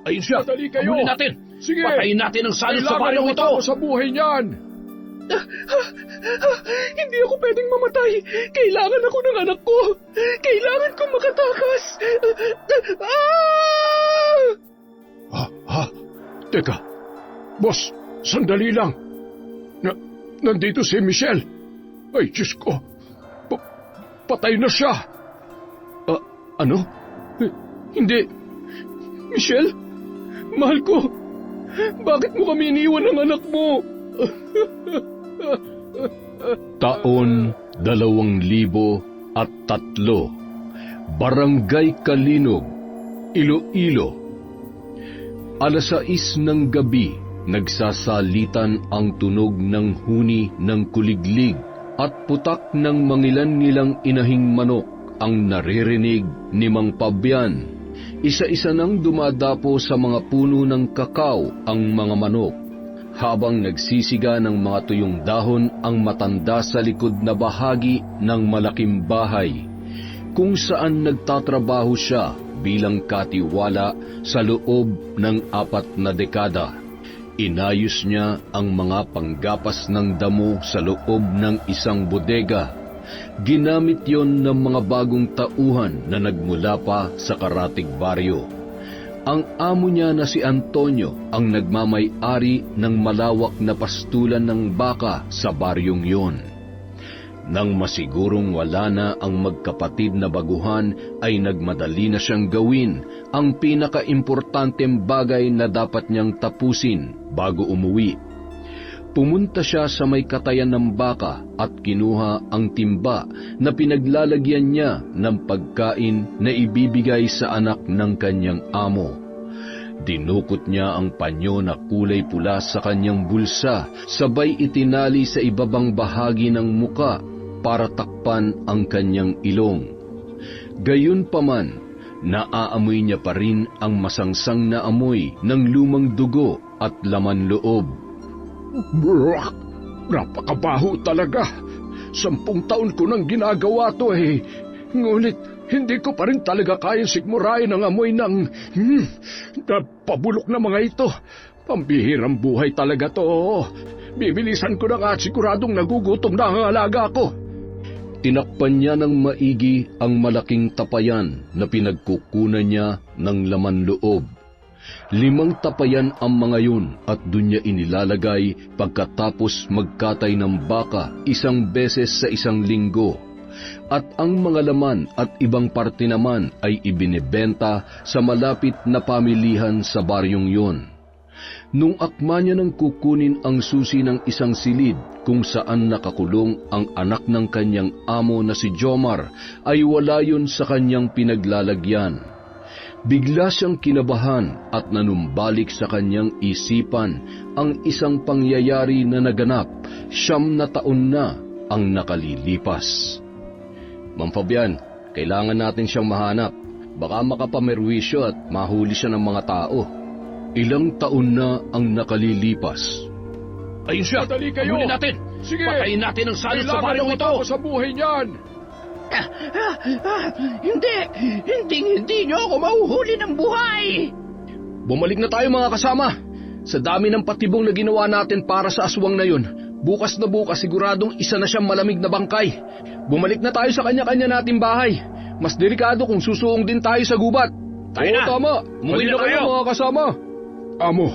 Ayun siya! Madali kayo! Pamuli natin! Sige! Patayin natin ang salot sa Kailangan baryong ito! matapos sa buhay niyan! Hindi ako pwedeng mamatay. Kailangan ako ng anak ko. Kailangan ko makatakas. Teka, boss, sandali lang. Nandito si Michelle. Ay, Diyos ko. Patay na siya. Ano? Hindi. Michelle? Mahal ko. Bakit mo kami iniwan ng anak mo? Taon 2003, Barangay Kalinog, Iloilo. Alas 6 ng gabi, nagsasalitan ang tunog ng huni ng kuliglig at putak ng mangilan-ngilang inahing manok ang naririnig ni Mang Pabian. Isa-isa nang dumadapo sa mga puno ng kakao ang mga manok. Habang nagsisiga ng mga tuyong dahon ang matanda sa likod na bahagi ng malaking bahay, kung saan nagtatrabaho siya bilang katiwala sa loob ng 4 na dekada. Inayos niya ang mga panggapas ng damo sa loob ng isang bodega. Ginamit yon ng mga bagong tauhan na nagmula pa sa Karatig Baryo. Ang amo niya na si Antonio ang nagmamay-ari ng malawak na pastulan ng baka sa baryong yon. Nang masigurong wala na ang magkapatid na baguhan, ay nagmadali na siyang gawin ang pinakaimportanteng bagay na dapat niyang tapusin bago umuwi. Pumunta siya sa may katayan ng baka at kinuha ang timba na pinaglalagyan niya ng pagkain na ibibigay sa anak ng kanyang amo. Dinukot niya ang panyo na kulay pula sa kanyang bulsa, sabay itinali sa ibabang bahagi ng muka para takpan ang kanyang ilong. Gayunpaman, naaamoy niya pa rin ang masangsang na amoy ng lumang dugo at laman loob. Brak! Napakabaho talaga. 10 taon ko nang ginagawa to eh. Ngunit hindi ko pa rin talaga kayang sigmurain ang amoy ng pabulok na mga ito. Pambihirang buhay talaga to. Bibilisan ko na nga at siguradong nagugutom na ang alaga ko. Tinakpan niya ng maigi ang malaking tapayan na pinagkukunan niya ng laman loob. 5 tapayan ang mga yun at dun niya inilalagay pagkatapos magkatay ng baka 1 beses sa 1 linggo. At ang mga laman at ibang parte naman ay ibinebenta sa malapit na pamilihan sa baryong yun. Nung akma niya nang kukunin ang susi ng isang silid kung saan nakakulong ang anak ng kanyang amo na si Jomar, ay wala yun sa kanyang pinaglalagyan. Bigla siyang kinabahan at nanumbalik sa kanyang isipan ang isang pangyayari na naganap 9 na taon na ang nakalilipas. Mang Fabian, kailangan natin siyang mahanap. Baka makapamerwisyo at mahuli siya ng mga tao. Ilang taon na ang nakalilipas. Ayun siya! Madali kayo! Pamuli natin! Sige! Patayin natin ang salot sa Kailangan baryong ito! matapos sa buhay niyan! Hindi niyo ako mahuhuli ng buhay. Bumalik na tayo mga kasama. Sa dami ng patibong na ginawa natin para sa aswang na yun, bukas na bukas siguradong isa na siyang malamig na bangkay. Bumalik na tayo sa kanya-kanya nating bahay. Mas delikado kung susuong din tayo sa gubat. Tayo na! Tama! Umuwi na Halina kayo tayo. mga kasama! Amo,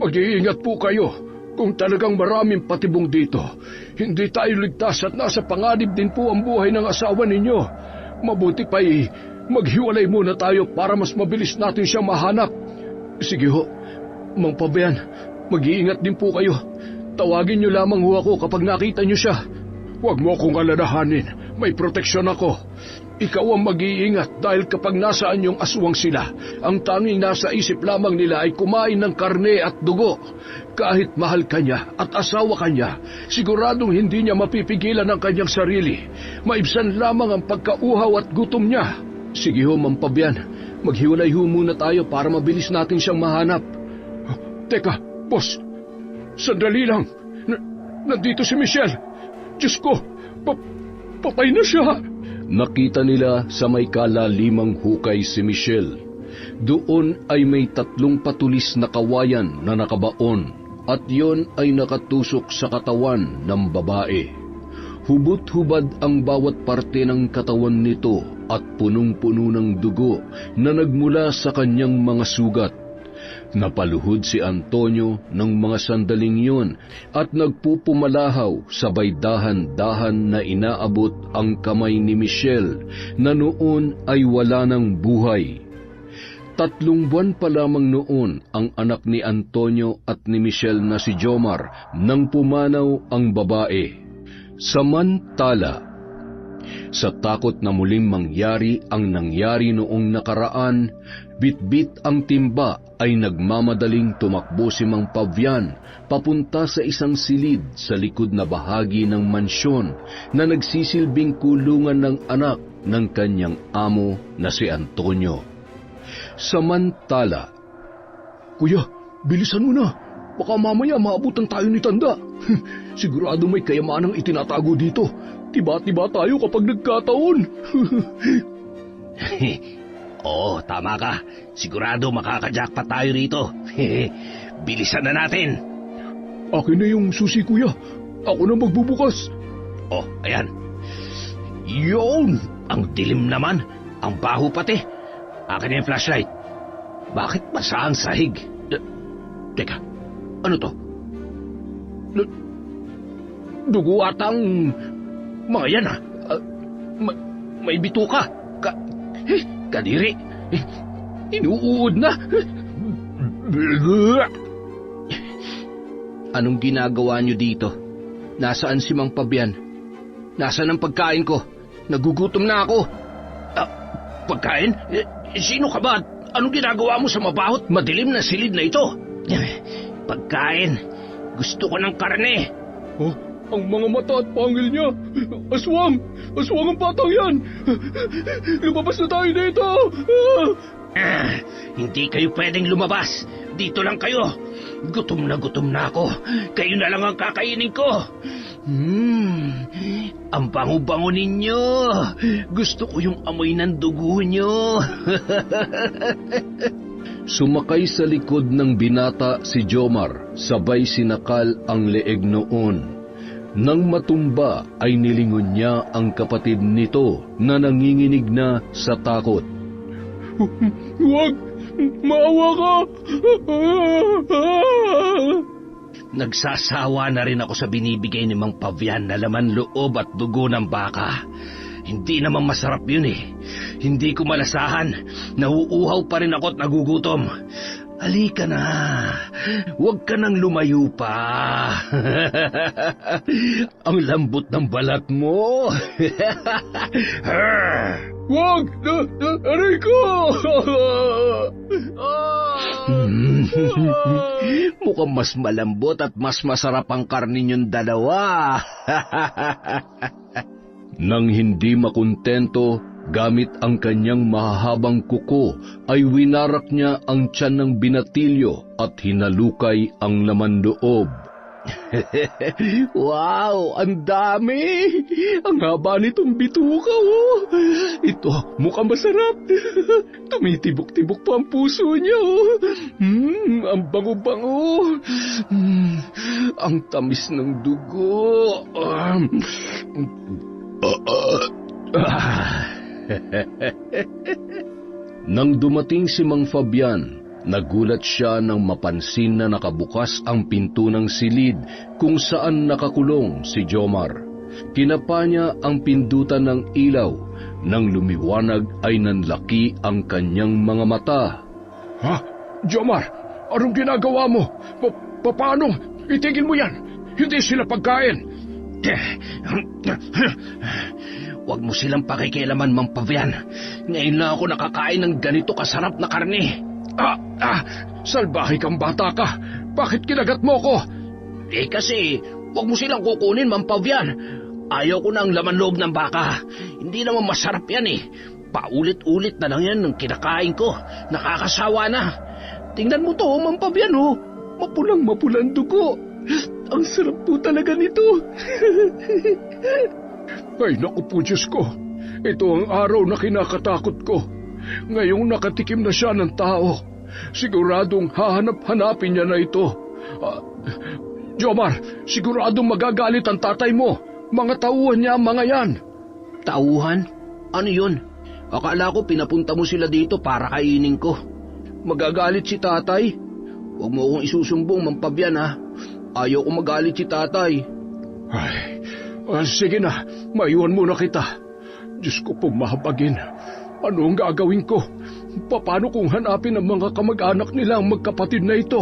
mag-iingat po kayo. Kung talagang maraming patibong dito, hindi tayo ligtas at nasa panganib din po ang buhay ng asawa ninyo. Mabuti pa'y maghiwalay muna tayo para mas mabilis natin siyang mahanap. Sige ho, Mang Pabian, mag-iingat din po kayo. Tawagin niyo lamang ho ako kapag nakita niyo siya. Huwag mo akong alalahanin, may proteksyon ako. Ikaw ang mag-iingat dahil kapag nasaan yung aswang sila, ang tanging nasa isip lamang nila ay kumain ng karne at dugo. Kahit mahal ka niya at asawa ka niya, siguradong hindi niya mapipigilan ang kanyang sarili. Maibsan lamang ang pagkauhaw at gutom niya. Sige ho, Mang Pabian, maghiwalay ho muna tayo para mabilis natin siyang mahanap. Teka, boss, sandali lang. Nandito si Michelle. Diyos ko, patay na siya. Nakita nila sa may kalalimang hukay si Michelle. Doon ay may 3 patulis na kawayan na nakabaon at yon ay nakatusok sa katawan ng babae. Hubot-hubad ang bawat parte ng katawan nito at punong-puno ng dugo na nagmula sa kanyang mga sugat. Napaluhod si Antonio ng mga sandaling yun at nagpupumalahaw sabay dahan-dahan na inaabot ang kamay ni Michelle na noon ay wala ng buhay. 3 buwan pa lamang noon ang anak ni Antonio at ni Michelle na si Jomar nang pumanaw ang babae. Samantala, sa takot na muling mangyari ang nangyari noong nakaraan, bitbit ang timba ay nagmamadaling tumakbo si Mang Pavian papunta sa isang silid sa likod na bahagi ng mansyon na nagsisilbing kulungan ng anak ng kanyang amo na si Antonio. Samantala, Kuya, bilisan mo na. Baka mamaya maabutan tayo ni Tanda. Sigurado may kayamanang itinatago dito. Tiba-tiba tayo kapag nagkataon. Oo, tama ka. Sigurado makakajackpot tayo rito. Bilisan na natin. Akin na yung susi, kuya. Ako na magbubukas. Oh, ayan. Yun! Ang dilim naman. Ang baho pati. Akin na yung flashlight. Bakit basa ang sahig? Teka, ano to? Dugo atang... Mga yan ah. May bituka. Kadiri. Inuud na. Anong ginagawa niyo dito? Nasaan si Mang Pabian? Nasaan ang pagkain ko? Nagugutom na ako. Pagkain? Sino ka ba? Anong ginagawa mo sa mabahot madilim na silid na ito? Pagkain. Gusto ko ng karne. Oh, ang mga mata at pangil niya. Aswang! Aswang ang batang yan! Lumabas na tayo dito! Hindi kayo pwedeng lumabas. Dito lang kayo. Gutom na ako. Kayo na lang ang kakainin ko. Ang bango-bango ninyo. Gusto ko yung amoy ng dugo nyo. sumakay sa likod ng binata si Jomar, sabay sinakal ang leeg noon. Nang matumba ay nilingon niya ang kapatid nito na nanginginig na sa takot. Huwag! Maawa ka! Nagsasawa na rin ako sa binibigay ni Mang Pavian na laman loob at dugo ng baka. Hindi naman masarap yun eh. Hindi ko malasahan. Nauuhaw pa rin ako at nagugutom. Halika na. Huwag ka nang lumayo pa. Ang lambot ng balat mo. Huwag! Aray ko! Mukhang mas malambot at mas masarap ang karne niyong dalawa. Nang hindi makontento, gamit ang kanyang mahahabang kuko, ay winarak niya ang tiyan ng binatilyo at hinalukay ang laman loob. Wow! Ang dami! Ang haba nitong bituka, oh! Ito, mukhang masarap. Tumitibok-tibok pa ang puso niya, oh! Ang bango-bango! Ang tamis ng dugo! Nang dumating si Mang Fabian, nagulat siya nang mapansin na nakabukas ang pinto ng silid kung saan nakakulong si Jomar. Kinapa niya ang pindutan ng ilaw. Nang lumiwanag ay nanlaki ang kanyang mga mata. Ha? Jomar, anong ginagawa mo? Paano? Itigil mo yan! Hindi sila pagkain! Huwag mo silang pakikialaman, Mang Pavian. Ngayon lang ako nakakain ng ganito kasarap na karne. Salbahe kang bata ka. Bakit kinagat mo ko? Kasi, huwag mo silang kukunin, Mang Pavian. Ayaw ko ng laman loob ng baka. Hindi naman masarap yan eh. Paulit-ulit na lang yan ng kinakain ko. Nakakasawa na. Tingnan mo to, Mang Pavian, oh. Mapulang-mapulang dugo. Ang sarap po talaga nito. Ay, naku po, Diyos ko. Ito ang araw na kinakatakot ko. Ngayong nakatikim na siya ng tao, siguradong hahanap-hanapin niya na ito. Jomar, siguradong magagalit ang tatay mo. Mga tauhan niya mga yan. Tauhan? Ano yun? Akala ko pinapunta mo sila dito para kainin ko. Magagalit si tatay? Huwag mo akong isusumbong, Mang Pabian, ha? Ayaw ko magalit si tatay. Ay, sige na, maiwan muna kita. Diyos ko po mahabagin. Ano ang gagawin ko? Paano kung hanapin ang mga kamag-anak nila ang magkapatid na ito?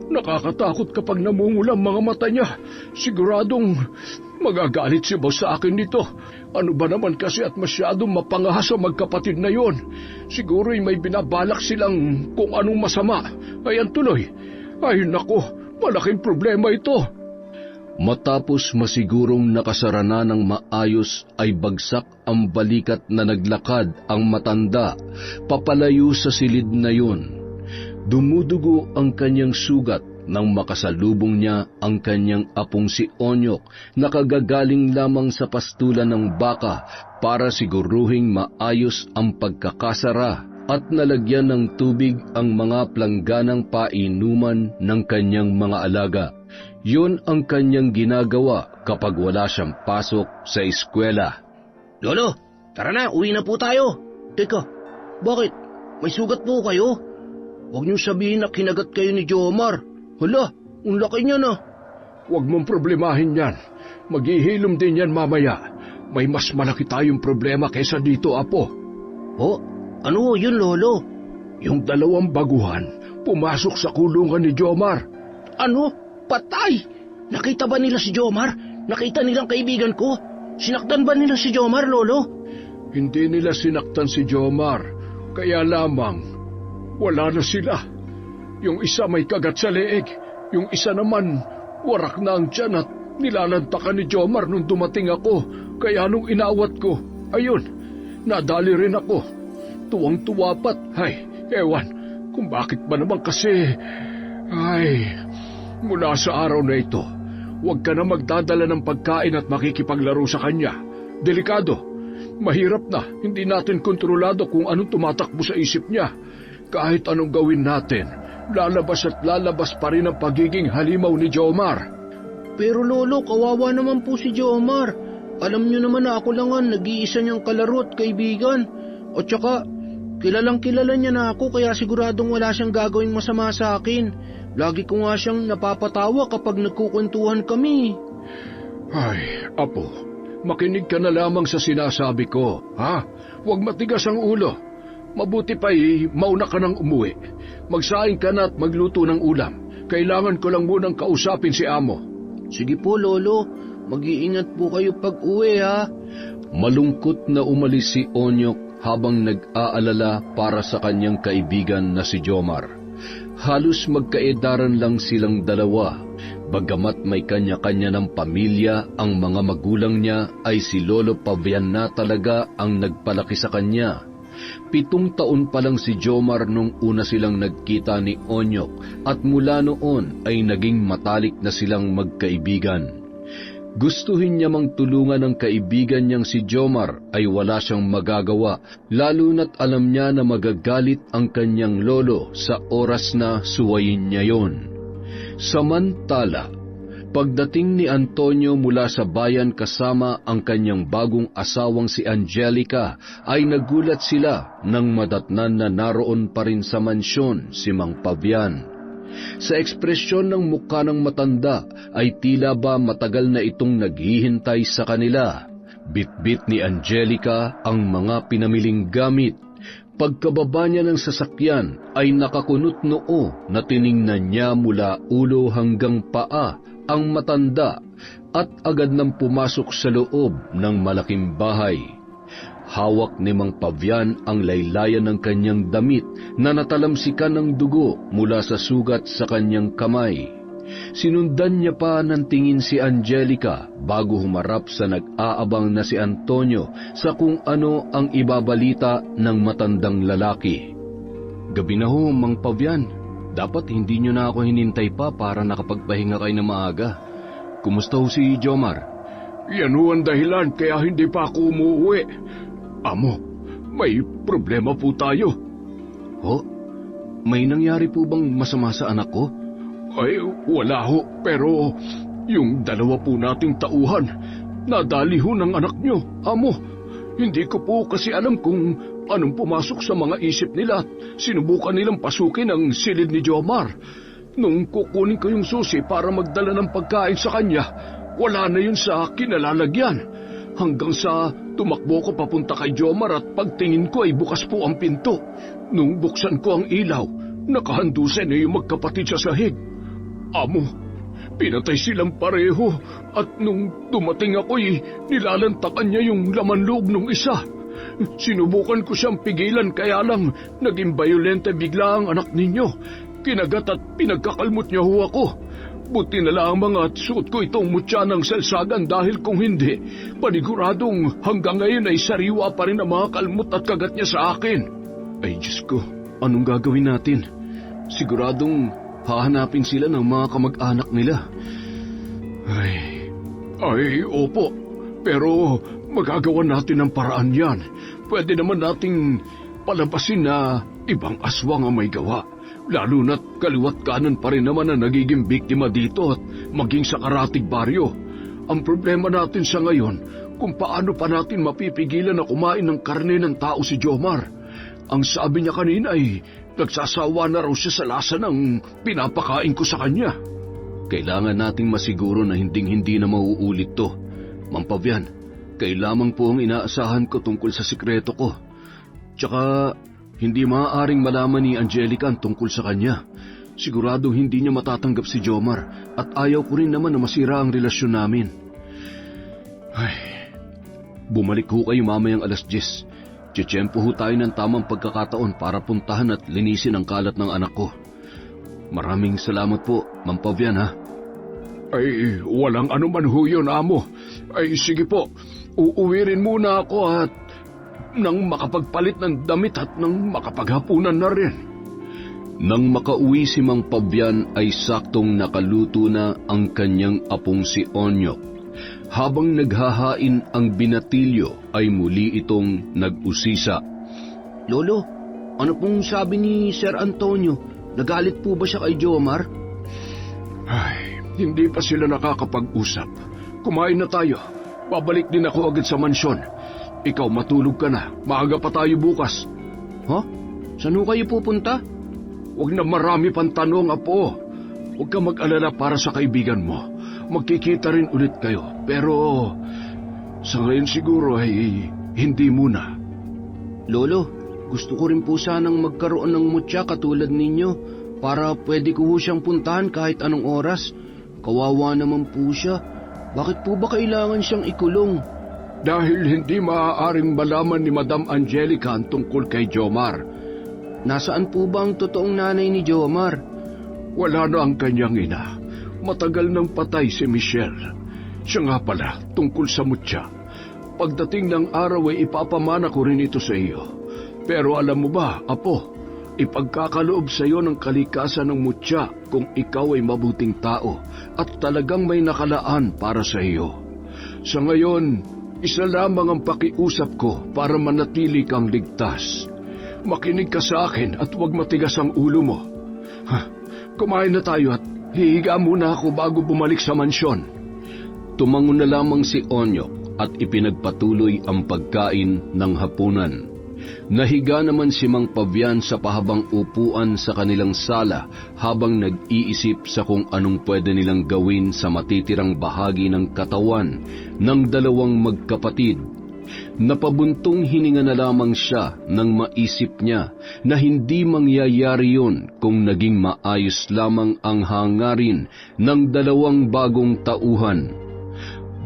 Nakakatakot kapag namumulang mga mata niya. Siguradong magagalit si boss sa akin nito. Ano ba naman kasi at masyadong mapangahas ang magkapatid na yon. Siguro'y may binabalak silang kung anong masama. Ayan tuloy. Ay nako, malaking problema ito. Matapos masigurong nakasara na ng maayos ay bagsak ang balikat na naglakad ang matanda papalayo sa silid na yun. Dumudugo ang kanyang sugat nang makasalubong niya ang kanyang apong si Onyok na kagagaling lamang sa pastulan ng baka para siguruhing maayos ang pagkakasara at nalagyan ng tubig ang mga plangganang painuman ng kanyang mga alaga. Yun ang kanyang ginagawa kapag wala siyang pasok sa eskwela. Lolo, tara na, uwi na po tayo. Teka, bakit? May sugat po kayo? Huwag niyo sabihin na kinagat kayo ni Jomar. Hala, ang laki niya na. Huwag mong problemahin yan. Maghihilom din yan mamaya. May mas malaki tayong problema kaysa dito, Apo. Oh, ano yun, Lolo? Yung 2 baguhan, pumasok sa kulungan ni Jomar. Ano? Patay? Nakita ba nila si Jomar? Nakita nilang kaibigan ko? Sinaktan ba nila si Jomar, Lolo? Hindi nila sinaktan si Jomar. Kaya lamang, wala na sila. Yung isa may kagat sa leeg. Yung isa naman, warak na ang tiyan at nilalantakan ni Jomar nung dumating ako. Kaya nung inawat ko, ayun, nadali rin ako. Tuwang-tuwa pat. Ay, ewan, kung bakit ba naman kasi... Ay, mula sa araw na ito, huwag ka na magdadala ng pagkain at makikipaglaro sa kanya. Delikado. Mahirap na, hindi natin kontrolado kung anong tumatakbo sa isip niya. Kahit anong gawin natin, lalabas at lalabas pa rin ang pagiging halimaw ni Jomar. Pero Lolo, kawawa naman po si Jomar. Alam niyo naman na ako lang ang nag-iisa niyang kalaro at kaibigan. At saka, kilalang kilala niya na ako kaya siguradong wala siyang gagawing masama sa akin. Lagi ko nga siyang napapatawa kapag nagkukwentuhan kami. Ay, Apo, makinig ka na lamang sa sinasabi ko, ha? Huwag matigas ang ulo. Mabuti pa'y mauna ka nang umuwi. Magsaing ka na at magluto ng ulam. Kailangan ko lang munang kausapin si Amo. Sige po, Lolo. Mag-iingat po kayo pag-uwi, ha? Malungkot na umalis si Onyok habang nag-aalala para sa kanyang kaibigan na si Jomar. Halos magkaedaran lang silang dalawa. Bagamat may kanya-kanya ng pamilya, ang mga magulang niya ay si Lolo Pabian na talaga ang nagpalaki sa kanya. 7 taon pa lang si Jomar nung una silang nagkita ni Onyok at mula noon ay naging matalik na silang magkaibigan. Gustuhin niya mang tulungan ang kaibigan niyang si Jomar ay wala siyang magagawa, lalo na't alam niya na magagalit ang kanyang lolo sa oras na suwayin niya yon. Samantala, pagdating ni Antonio mula sa bayan kasama ang kanyang bagong asawang si Angelica, ay nagulat sila nang madatnan na naroon pa rin sa mansyon si Mang Pabian. Sa ekspresyon ng mukha ng matanda ay tila ba matagal na itong naghihintay sa kanila. Bitbit ni Angelica ang mga pinamiling gamit. Pagkababa niya ng sasakyan ay nakakunot noo na tiningnan niya mula ulo hanggang paa ang matanda at agad nang pumasok sa loob ng malaking bahay. Hawak ni Mang Pabian ang laylayan ng kanyang damit na natalamsikan ng dugo mula sa sugat sa kanyang kamay. Sinundan niya pa ng tingin si Angelica bago humarap sa nag-aabang na si Antonio sa kung ano ang ibabalita ng matandang lalaki. Gabi na ho, Mang Pabian. Dapat hindi nyo na ako hinintay pa para nakapagpahinga kayo na maaga. Kumusta ho si Jomar? Yan ho ang dahilan kaya hindi pa ako umuwi. Amo, may problema po tayo. Ho? May nangyari po bang masama sa anak ko? Ay, wala ho, pero yung dalawa po nating tauhan, nadali ho ng anak nyo, amo. Hindi ko po kasi alam kung anong pumasok sa mga isip nila at sinubukan nilang pasukin ang silid ni Jomar. Nung kukunin ko yung susi para magdala ng pagkain sa kanya, wala na yun sa kinalalagyan. Hanggang sa tumakbo ko papunta kay Jomar at pagtingin ko ay bukas po ang pinto. Nung buksan ko ang ilaw, nakahandusan na yung magkapatid sa sahig. Amo, pinatay silang pareho at nung dumating ako'y nilalantakan niya yung laman loob ng isa. Sinubukan ko siyang pigilan kaya lang naging bayolente bigla ang anak ninyo. Kinagat at pinagkakalmot niya ho ako. Buti na lamang at suot ko itong mutya ng salsagan dahil kung hindi, paniguradong hanggang ngayon ay sariwa pa rin ang mga kalmot at kagat niya sa akin. Ay Diyos ko, anong gagawin natin? Siguradong hahanapin sila ng mga kamag-anak nila. Ay, opo. Pero magagawa natin ang paraan yan. Pwede naman nating palabasin na ibang aswang ang may gawa. Lalo na't kaliwat kanan pa rin naman ang nagiging biktima dito at maging sa Karatig Baryo. Ang problema natin sa ngayon, kung paano pa natin mapipigilan na kumain ng karne ng tao si Jomar. Ang sabi niya kanina ay nagsasawa na raw siya sa lasa ng pinapakain ko sa kanya. Kailangan nating masiguro na hinding-hindi na mauulit to. Ma'am Pavian, kayo lamang po ang inaasahan ko tungkol sa sikreto ko. Tsaka hindi maaaring malaman ni Angelica ang tungkol sa kanya. Sigurado hindi niya matatanggap si Jomar at ayaw ko rin naman na masira ang relasyon namin. Bumalik ho kayo mamayang 10:00. Tiyempo ho tayo ng tamang pagkakataon para puntahan at linisin ang kalat ng anak ko. Maraming salamat po, Ma'am Pavian, ha? Ay, walang anuman ho yun, amo. Ay, sige po. Uuwi rin muna ako at nang makapagpalit ng damit at nang makapaghapunan na rin. Nang makauwi si Mang Pavian ay saktong nakaluto na ang kanyang apong si Onyok. Habang naghahain ang binatilyo ay muli itong nag-usisa. Lolo, ano pong sabi ni Sir Antonio? Nagalit po ba siya kay Jomar? Ay, hindi pa sila nakakapag-usap. Kumain na tayo. Babalik din ako agad sa mansyon. Ikaw matulog ka na. Maaga pa tayo bukas. Ha? Saan ho kayo pupunta? Huwag na marami pang tanong, apo. Huwag ka mag-alala para sa kaibigan mo. Magkikita rin ulit kayo. Pero sa ngayon siguro ay hindi muna. Lolo, gusto ko rin po sanang magkaroon ng mutya katulad ninyo para pwede ko siyang puntahan kahit anong oras. Kawawa naman po siya. Bakit po ba kailangan siyang ikulong? Dahil hindi maaaring malaman ni Madam Angelica ang tungkol kay Jomar. Nasaan po ba ang totoong nanay ni Jomar? Wala na ang kanyang ina. Matagal nang patay si Michelle. Siya nga pala, tungkol sa mutya. Pagdating ng araw ay ipapamana ko rin ito sa iyo. Pero alam mo ba, apo, ipagkakaloob sa iyo ng kalikasan ng mutya kung ikaw ay mabuting tao at talagang may nakalaan para sa iyo. Sa ngayon, isa lamang ang pakiusap ko para manatili kang ligtas. Makinig ka sa akin at huwag matigas ang ulo mo. Kumain na tayo at hihiga muna ako bago bumalik sa mansyon. Tumango na lamang si Onyok at ipinagpatuloy ang pagkain ng hapunan. Nahiga naman si Mang Pavian sa pahabang upuan sa kanilang sala habang nag-iisip sa kung anong pwede nilang gawin sa matitirang bahagi ng katawan ng dalawang magkapatid. Napabuntong hininga na lamang siya nang maisip niya na hindi mangyayari yun kung naging maayos lamang ang hangarin ng dalawang bagong tauhan.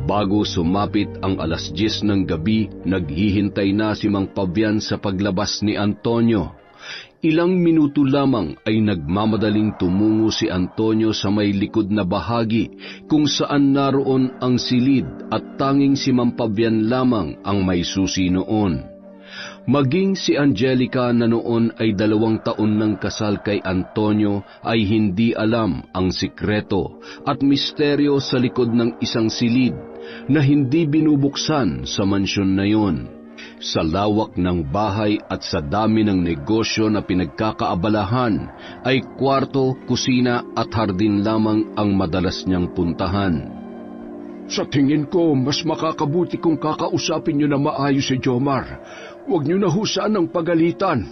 Bago sumapit ang 10:00 ng gabi, naghihintay na si Mang Pavian sa paglabas ni Antonio. Ilang minuto lamang ay nagmamadaling tumungo si Antonio sa may likod na bahagi kung saan naroon ang silid at tanging si Mang Pavian lamang ang may susi noon. Maging si Angelica na noon ay 2 taon ng kasal kay Antonio ay hindi alam ang sikreto at misteryo sa likod ng isang silid na hindi binubuksan sa mansyon na yon. Sa lawak ng bahay at sa dami ng negosyo na pinagkakaabalahan, ay kwarto, kusina at hardin lamang ang madalas niyang puntahan. Sa tingin ko, mas makakabuti kung kakausapin niyo na maayos si Jomar. Huwag niyo na husan ng pagalitan.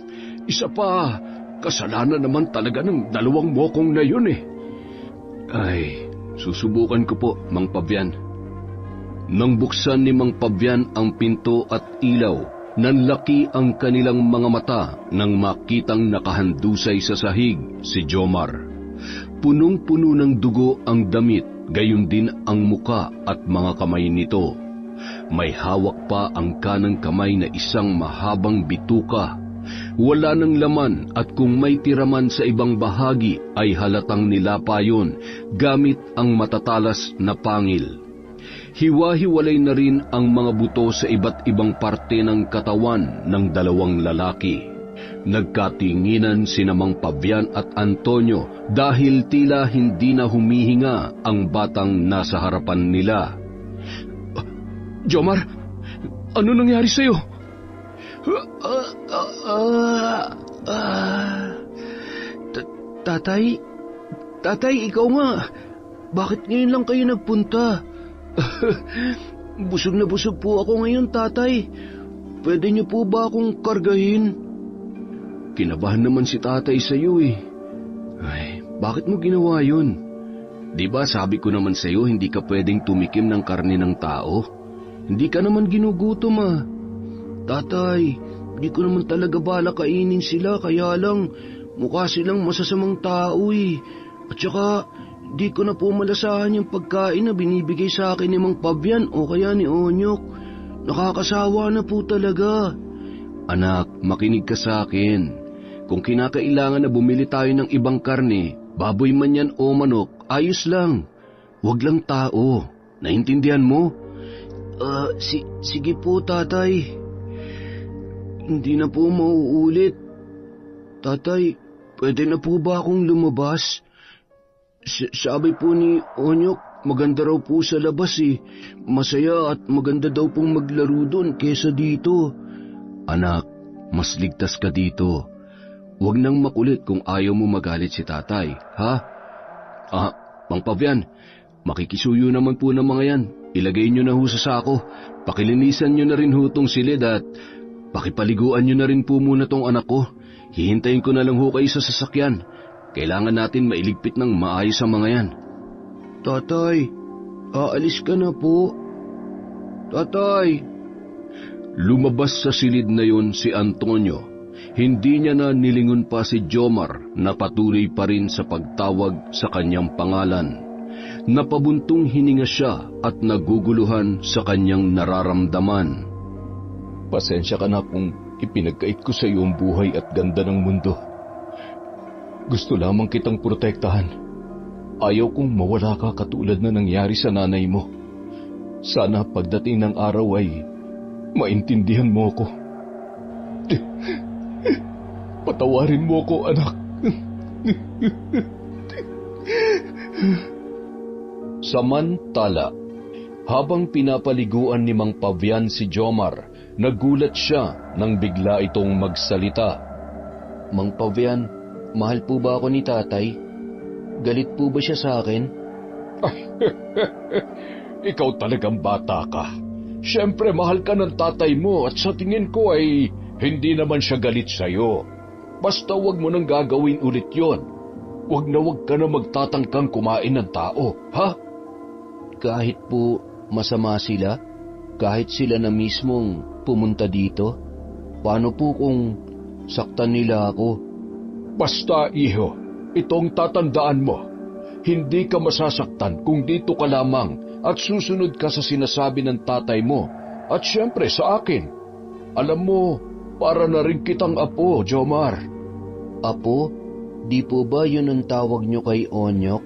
Isa pa, kasalanan naman talaga ng dalawang mokong na yun eh. Ay, susubukan ko po, Mang Pabian. Nang buksan ni Mang Pabian ang pinto at ilaw, nanlaki ang kanilang mga mata nang makitang nakahandusay sa sahig si Jomar. Punong-puno ng dugo ang damit, gayon din ang muka at mga kamay nito. May hawak pa ang kanang kamay na isang mahabang bituka. Wala ng laman at kung may tiraman sa ibang bahagi ay halatang nilapa yun gamit ang matatalas na pangil. Hiwa-hiwalay na rin ang mga buto sa iba't ibang parte ng katawan ng dalawang lalaki. Nagkatinginan sina Mang Pabian at Antonio dahil tila hindi na humihinga ang batang nasa harapan nila. Jomar, ano nangyari sa'yo? Tatay, ikaw nga. Bakit ngayon lang kayo nagpunta? Busog na busog po ako ngayon, tatay. Pwede niyo po ba akong kargahin? Kinabahan naman si tatay sa iyo eh. Ay, bakit mo ginawa yun? Di ba sabi ko naman sa iyo hindi ka pwedeng tumikim ng karne ng tao? Hindi ka naman ginugutom ah. Tatay, hindi ko naman talaga bala kainin sila, kaya lang mukha silang masasamang tao eh. At saka, di ko na po malasahan yung pagkain na binibigay sa akin ni Mang Pabian o kaya ni Onyok. Nakakasawa na po talaga. Anak, makinig ka sa akin. Kung kinakailangan na bumili tayo ng ibang karne, baboy man yan o manok, ayos lang. Huwag lang tao. Naintindihan mo? Sige po, tatay. Hindi na po mauulit. Tatay, pwede na po ba akong lumabas? Sabi po ni Onyok, maganda raw po sa labas eh. Masaya at maganda daw pong maglaro doon kesa dito. Anak, mas ligtas ka dito. Huwag nang makulit kung ayaw mo magalit si tatay, ha? Mang Pabian, makikisuyo naman po ng mga yan. Ilagay nyo na ho sa sako. Pakilinisan nyo na rin ho tong silid at pakipaliguan nyo na rin po muna tong anak ko. Hihintayin ko na lang ho kayo sa sasakyan. Kailangan natin mailigpit ng maayos ang mga yan. Tatay, aalis ka na po. Tatay. Lumabas sa silid na yon si Antonio. Hindi niya na nilingon pa si Jomar na patuloy pa rin sa pagtawag sa kanyang pangalan. Napabuntong hininga siya at naguguluhan sa kanyang nararamdaman. Pasensya ka na kung ipinagkait ko sa iyo ang buhay at ganda ng mundo. Gusto lamang kitang protektahan. Ayaw kong mawala ka katulad na nangyari sa nanay mo. Sana pagdating ng araw ay maintindihan mo ko. Patawarin mo ko, anak. Samantala, habang pinapaliguan ni Mang Pabian si Jomar, nagulat siya nang bigla itong magsalita. Mang Pabian, mahal po ba ako ni tatay? Galit po ba siya sa akin? Ikaw talagang bata ka. Siyempre mahal ka ng tatay mo at sa tingin ko ay hindi naman siya galit sa'yo. Basta wag mo nang gagawin ulit yon. Wag ka na magtatangkang kumain ng tao, ha? Kahit po masama sila, kahit sila na mismong pumunta dito, paano po kung saktan nila ako? Basta, iho, itong tatandaan mo. Hindi ka masasaktan kung dito ka lamang at susunod ka sa sinasabi ng tatay mo at siyempre sa akin. Alam mo, para na rin kitang apo, Jomar. Apo? Di po ba yun ang tawag nyo kay Onyok?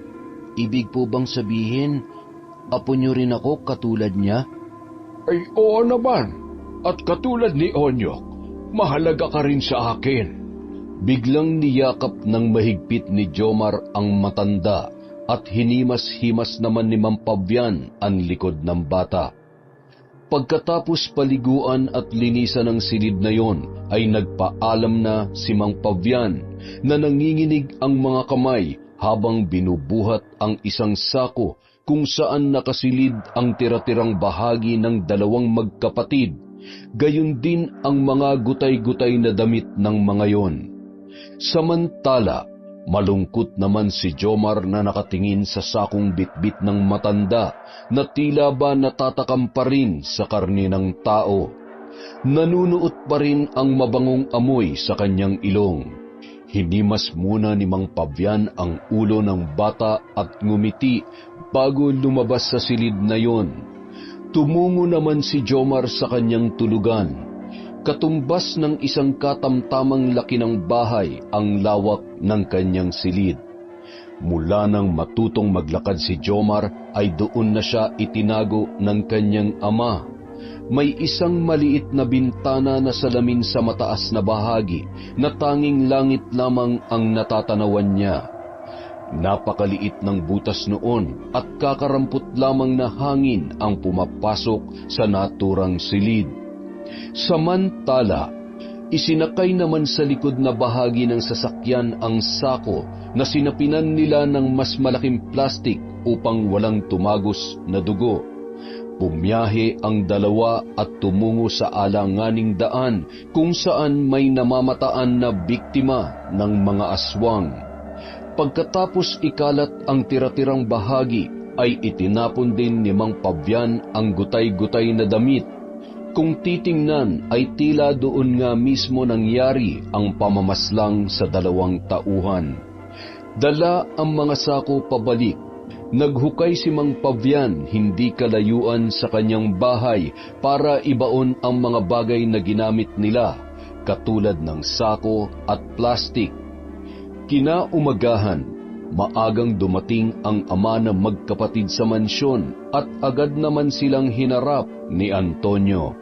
Ibig po bang sabihin, apo nyo rin ako katulad niya? Ay oo naman, at katulad ni Onyok, mahalaga ka rin sa akin. Biglang niyakap ng mahigpit ni Jomar ang matanda at hinimas-himas naman ni Mang Pabian ang likod ng bata. Pagkatapos paliguan at linisan ng silid na yon, ay nagpaalam na si Mang Pavian na nanginginig ang mga kamay habang binubuhat ang isang sako kung saan nakasilid ang tira-tirang bahagi ng dalawang magkapatid, gayon din ang mga gutay-gutay na damit ng mga yon. Samantala, malungkot naman si Jomar na nakatingin sa sakong bitbit ng matanda na tila ba natatakam pa rin sa karne ng tao. Nanunuot pa rin ang mabangong amoy sa kanyang ilong. Hinimas muna ni Mang Pavian ang ulo ng bata at ngumiti bago lumabas sa silid na yon. Tumungo naman si Jomar sa kanyang tulugan. Katumbas ng isang katamtamang laki ng bahay ang lawak ng kanyang silid. Mula nang matutong maglakad si Jomar ay doon na siya itinago ng kanyang ama. May isang maliit na bintana na salamin sa mataas na bahagi na tanging langit lamang ang natatanawan niya. Napakaliit ng butas noon at kakarampot lamang na hangin ang pumapasok sa naturang silid. Samantala, isinakay naman sa likod na bahagi ng sasakyan ang sako na sinapinan nila ng mas malaking plastik upang walang tumagos na dugo. Bumiyahe ang dalawa at tumungo sa alanganing daan kung saan may namamataan na biktima ng mga aswang. Pagkatapos ikalat ang tira-tirang bahagi, ay itinapon din ni Mang Pavian ang gutay-gutay na damit. Kung titingnan ay tila doon nga mismo nangyari ang pamamaslang sa dalawang tauhan. Dala ang mga sako pabalik. Naghukay si Mang Pavian hindi kalayuan sa kanyang bahay para ibaon ang mga bagay na ginamit nila, katulad ng sako at plastik. Kinaumagahan, maagang dumating ang ama ng magkapatid sa mansyon at agad naman silang hinarap ni Antonio.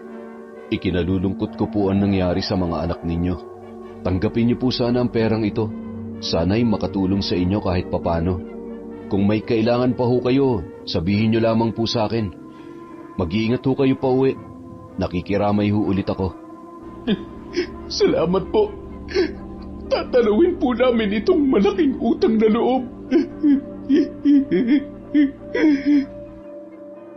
Ikinalulungkot ko po ang nangyari sa mga anak ninyo. Tanggapin niyo po sana ang perang ito. Sana'y makatulong sa inyo kahit papano. Kung may kailangan pa ho kayo, sabihin niyo lamang po sa akin. Mag-iingat ho kayo pa uwi. Nakikiramay ho ulit ako. Salamat po. Tatanawin po namin itong malaking utang na loob.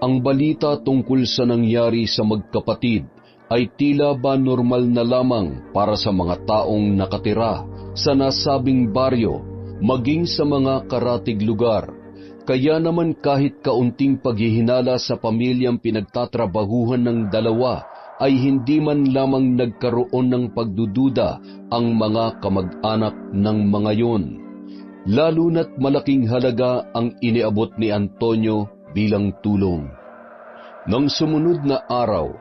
Ang balita tungkol sa nangyari sa magkapatid ay tila ba normal na lamang para sa mga taong nakatira sa nasabing baryo, maging sa mga karatig lugar. Kaya naman kahit kaunting paghihinala sa pamilyang pinagtatrabahuhan ng dalawa, ay hindi man lamang nagkaroon ng pagdududa ang mga kamag-anak ng mga yon. Lalo na't malaking halaga ang iniabot ni Antonio bilang tulong. Nang sumunod na araw,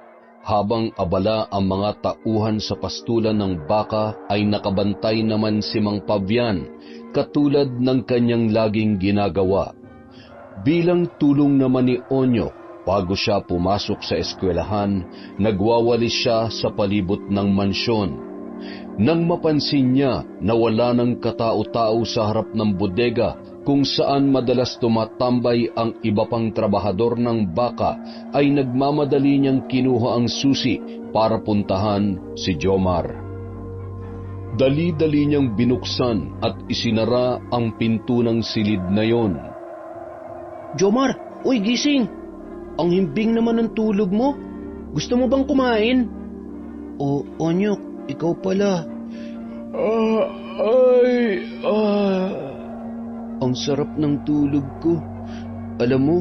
habang abala ang mga tauhan sa pastulan ng baka, ay nakabantay naman si Mang Pavian, katulad ng kanyang laging ginagawa. Bilang tulong naman ni Onyok, bago siya pumasok sa eskwelahan, nagwawalis siya sa palibot ng mansyon. Nang mapansin niya na wala ng katao-tao sa harap ng bodega kung saan madalas tumatambay ang iba pang trabahador ng baka, ay nagmamadali niyang kinuha ang susi para puntahan si Jomar. Dali-dali niyang binuksan at isinara ang pinto ng silid na yon. Jomar, uy gising! Ang himbing naman ng tulog mo. Gusto mo bang kumain? O, Onyok, ikaw pala. Ang sarap ng tulog ko. Alam mo,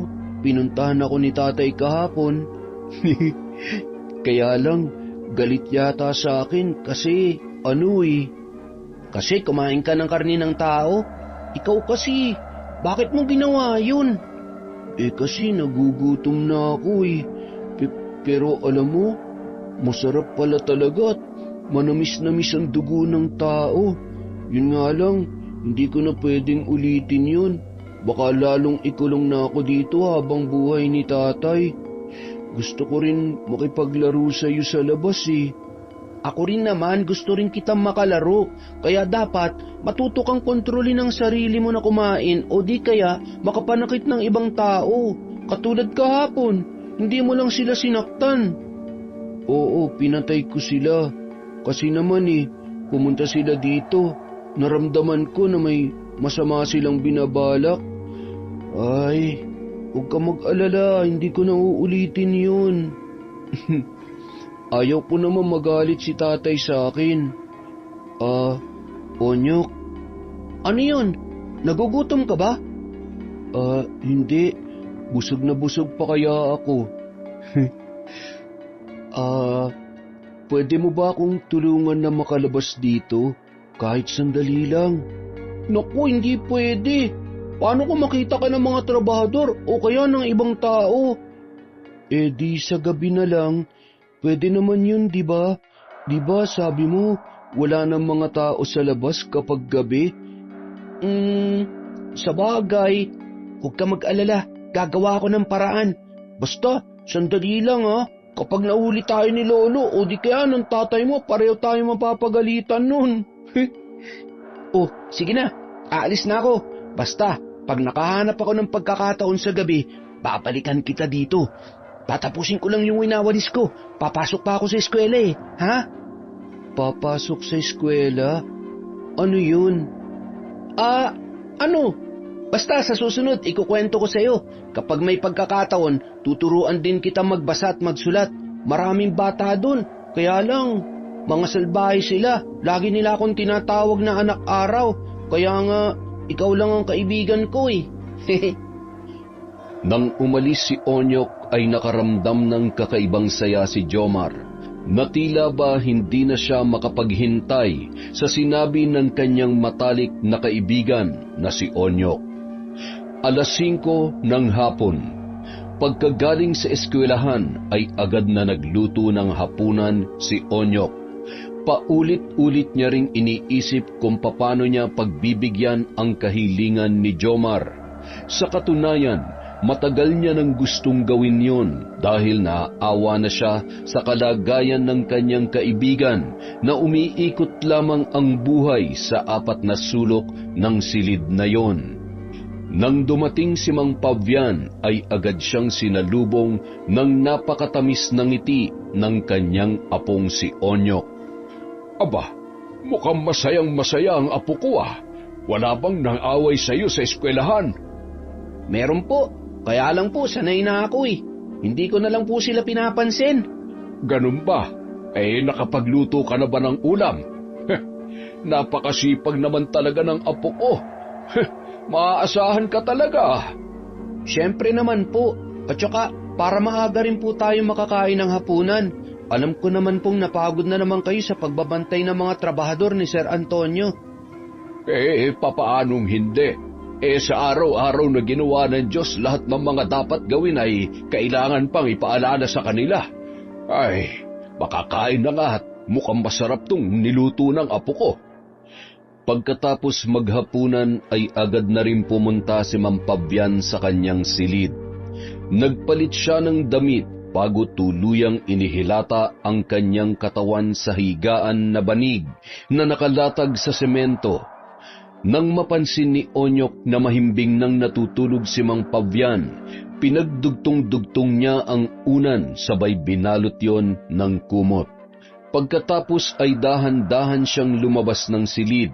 pinuntahan ako ni tatay kahapon. Kaya lang, galit yata sa akin kasi, Kasi kumain ka ng karne ng tao. Ikaw kasi, bakit mo ginawa yun? Kasi nagugutom na ako Pero alam mo, masarap pala talaga at manamis-namis ang dugo ng tao. Yun nga lang, hindi ko na pwedeng ulitin yun. Baka lalong ikulong na ako dito habang buhay ni tatay. Gusto ko rin makipaglaro sa iyo sa labas Ako rin naman, gusto rin kitang makalaro. Kaya dapat matuto kang kontrolin ang sarili mo na kumain o di kaya makapanakit ng ibang tao. Katulad kahapon, Hindi mo lang sila sinaktan. Oo, pinatay ko sila. Kasi naman pumunta sila dito. Naramdaman ko na may masama silang binabalak. Ay, huwag ka mag-alala, hindi ko na uulitin yun. Ayaw ko naman magalit si tatay sa akin. Onyok. Ano yun? Nagugutom ka ba? Hindi. Busog na busog pa kaya ako. Pwede mo ba akong tulungan na makalabas dito? Kahit sandali lang. Naku, hindi pwede. Paano kung makita ka ng mga trabahador o kaya ng ibang tao? Di sa gabi na lang. Pwede naman yun, di ba? Di ba sabi mo, wala ng mga tao sa labas kapag gabi? Sa bagay. Huwag ka mag-alala. Gagawa ako ng paraan. Basta, sandali lang Kapag nahuli tayo ni Lolo o di kaya ng tatay mo, pareho tayo mapapagalitan nun. Sige na. Aalis na ako. Basta, pag nakahanap ako ng pagkakataon sa gabi, babalikan kita dito. Tatapusin ko lang yung winawalis ko. Papasok pa ako sa eskwela ha? Papasok sa eskwela? Ano yun? Ano? Basta sa susunod, ikukwento ko sa'yo. Kapag may pagkakataon, tuturuan din kita magbasa at magsulat. Maraming bata dun. Kaya lang, mga salbahe sila. Lagi nila akong tinatawag na anak araw. Kaya nga, ikaw lang ang kaibigan ko Nang umalis si Onyok ay nakaramdam ng kakaibang saya si Jomar. Na tila ba hindi na siya makapaghintay sa sinabi ng kanyang matalik na kaibigan na si Onyok. 5:00 ng hapon. Pagkagaling sa eskwelahan ay agad na nagluto ng hapunan si Onyok. Paulit-ulit niya ring iniisip kung paano niya pagbibigyan ang kahilingan ni Jomar. Sa katunayan, matagal niya nang gustong gawin yon dahil naaawa na siya sa kalagayan ng kanyang kaibigan na umiikot lamang ang buhay sa 4 na sulok ng silid na yon. Nang dumating si Mang Pavian ay agad siyang sinalubong ng napakatamis na ngiti ng kanyang apong si Onyok. Aba, mukhang masayang-masaya ang apo ko Wala bang nang-away sa iyo sa eskwelahan? Meron po, kaya lang po sanay na ako Hindi ko na lang po sila pinapansin. Ganun ba? Nakapagluto ka na ba ng ulam? Napakasipag naman talaga ng apo ko. Maaasahan ka talaga. Siyempre naman po. At saka, para maaga rin po tayo makakain ng hapunan. Alam ko naman pong napagod na naman kayo sa pagbabantay ng mga trabahador ni Sir Antonio. Papaanong hindi? Sa araw-araw na ginawa ng Diyos, lahat ng mga dapat gawin ay kailangan pang ipaalala sa kanila. Makakain na nga at mukhang masarap tong niluto ng apo ko. Pagkatapos maghapunan ay agad na rin pumunta si Mang Pavian sa kanyang silid. Nagpalit siya ng damit bago tuluyang inihilata ang kanyang katawan sa higaan na banig na nakalatag sa semento. Nang mapansin ni Onyok na mahimbing nang natutulog si Mang Pavian, pinagdugtong-dugtong niya ang unan sabay binalot yon ng kumot. Pagkatapos ay dahan-dahan siyang lumabas ng silid.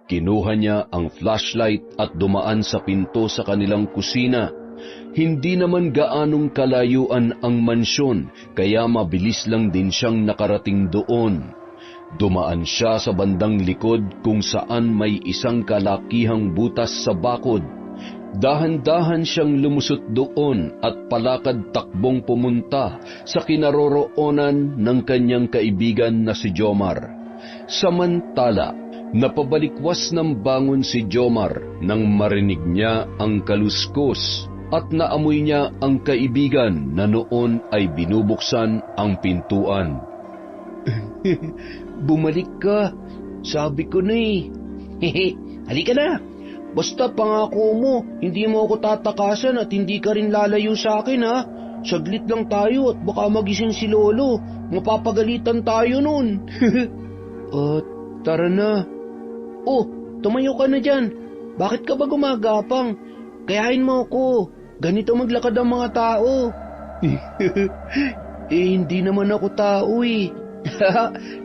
Kinuha niya ang flashlight at dumaan sa pinto sa kanilang kusina. Hindi naman gaanong kalayuan ang mansyon, kaya mabilis lang din siyang nakarating doon. Dumaan siya sa bandang likod kung saan may isang kalakihang butas sa bakod. Dahan-dahan siyang lumusot doon at palakad takbong pumunta sa kinaroroonan ng kanyang kaibigan na si Jomar. Samantala, napabalikwas ng bangon si Jomar nang marinig niya ang kaluskos at naamoy niya ang kaibigan na noon ay binubuksan ang pintuan. Bumalik ka. Sabi ko na Halika na. Basta pangako mo, hindi mo ako tatakasan at hindi ka rin lalayo sa akin Saglit lang tayo at baka magising si Lolo. Mapapagalitan tayo nun. Tara na. Tumayo ka na dyan. Bakit ka ba gumagapang? Kayain mo ako. Ganito maglakad ang mga tao. Hindi naman ako tao eh.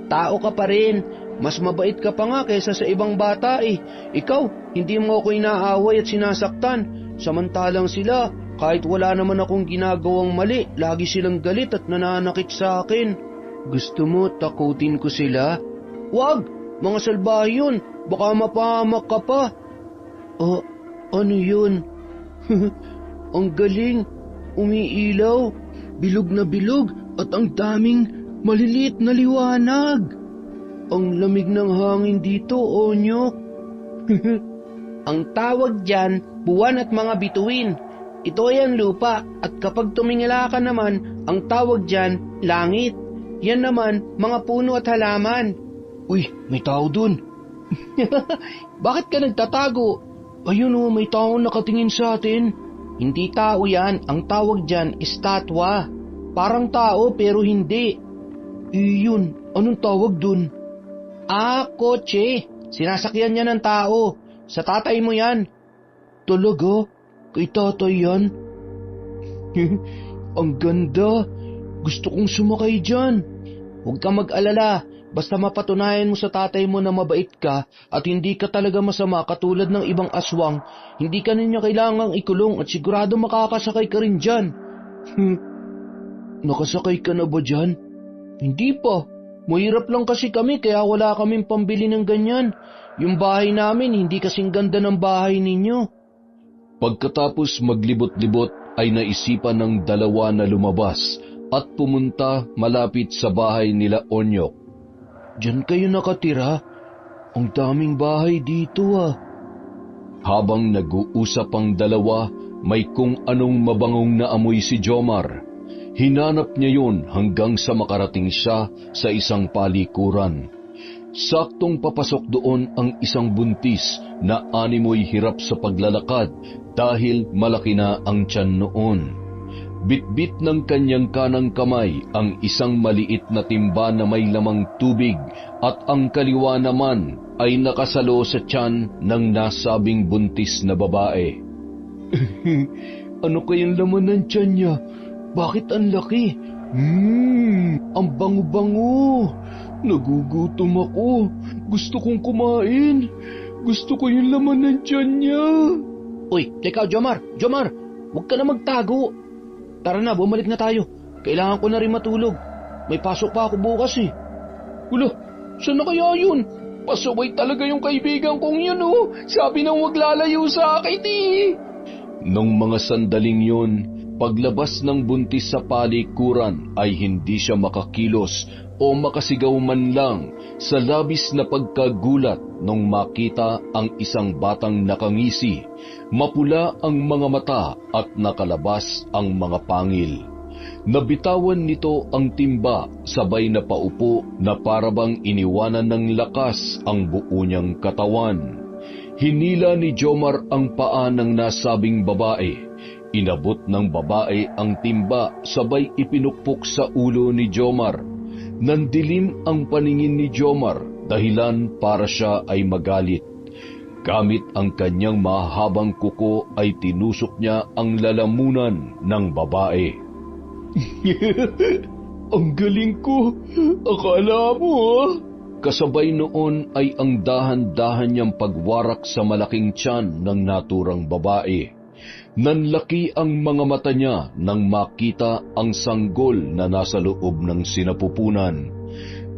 Tao ka pa rin. Mas mabait ka pa nga kaysa sa ibang bata eh. Ikaw, hindi mo ako inaaway at sinasaktan. Samantalang sila, kahit wala naman akong ginagawang mali, lagi silang galit at nananakit sa akin. Gusto mo takutin ko sila? Wag! Mga salbahe yun. Baka mapahamak ka pa. Ano yun? Ang galing. Umiilaw. Bilog na bilog at ang daming maliliit na liwanag. Ang lamig ng hangin dito, Onyok. Ang tawag dyan, buwan at mga bituin. Ito ay ang lupa at kapag tumingala ka naman, ang tawag dyan, langit. Yan naman, mga puno at halaman. Uy, may tao dun. Bakit ka nagtatago? Ayun oh, may tao nakatingin sa atin. Hindi tao yan, ang tawag dyan, estatwa. Parang tao pero hindi. Iyon, anong tawag dun? Kotse. Sinasakyan niya ng tao. Sa tatay mo yan. Talaga? Kay tatay yan? Ang ganda. Gusto kong sumakay dyan. Huwag ka mag-alala. Basta mapatunayan mo sa tatay mo na mabait ka at hindi ka talaga masama katulad ng ibang aswang, hindi ka niya kailangang ikulong at sigurado makakasakay ka rin dyan. Nakasakay ka na ba dyan? Hindi pa. Mahirap lang kasi kami kaya wala kaming pambili ng ganyan. Yung bahay namin hindi kasing ganda ng bahay ninyo. Pagkatapos maglibot-libot ay naisipan ng dalawa na lumabas at pumunta malapit sa bahay nila Onyok. Diyan kayo nakatira? Ang daming bahay dito ah. Habang nag-uusap ang dalawa, may kung anong mabangong na amoy si Jomar. Hinanap niya yun hanggang sa makarating siya sa isang palikuran. Saktong papasok doon ang isang buntis na animoy hirap sa paglalakad dahil malaki na ang tiyan noon. Bitbit ng kanyang kanang kamay ang isang maliit na timba na may lamang tubig at ang kaliwa naman ay nakasalo sa tiyan ng nasabing buntis na babae. Ano kayang laman ng tiyan niya? Bakit ang laki? Ang bango-bango. Nagugutom ako. Gusto kong kumain. Gusto ko yung laman ng tiyan niya. Uy, teka Jomar, huwag ka na magtago. Tara na, bumalik na tayo. Kailangan ko na rin matulog. May pasok pa ako bukas eh. Wala, saan na kaya yun? Pasaway talaga yung kaibigan kong yun oh. Sabi nang wag lalayo sa akin eh. Nung mga sandaling yun, paglabas ng buntis sa palikuran ay hindi siya makakilos o makasigaw man lang sa labis na pagkagulat nung makita ang isang batang nakangisi, mapula ang mga mata at nakalabas ang mga pangil. Nabitawan nito ang timba sabay na paupo na parabang iniwanan ng lakas ang buo niyang katawan. Hinila ni Jomar ang paa ng nasabing babae. Inabot ng babae ang timba sabay ipinukpok sa ulo ni Jomar. Nandilim ang paningin ni Jomar dahilan para siya ay magalit. Gamit ang kanyang mahabang kuko ay tinusok niya ang lalamunan ng babae. Ang galing ko. Akala mo ah. Kasabay noon ay ang dahan-dahan niyang pagwarak sa malaking tiyan ng naturang babae. Nanlaki ang mga mata niya nang makita ang sanggol na nasa loob ng sinapupunan.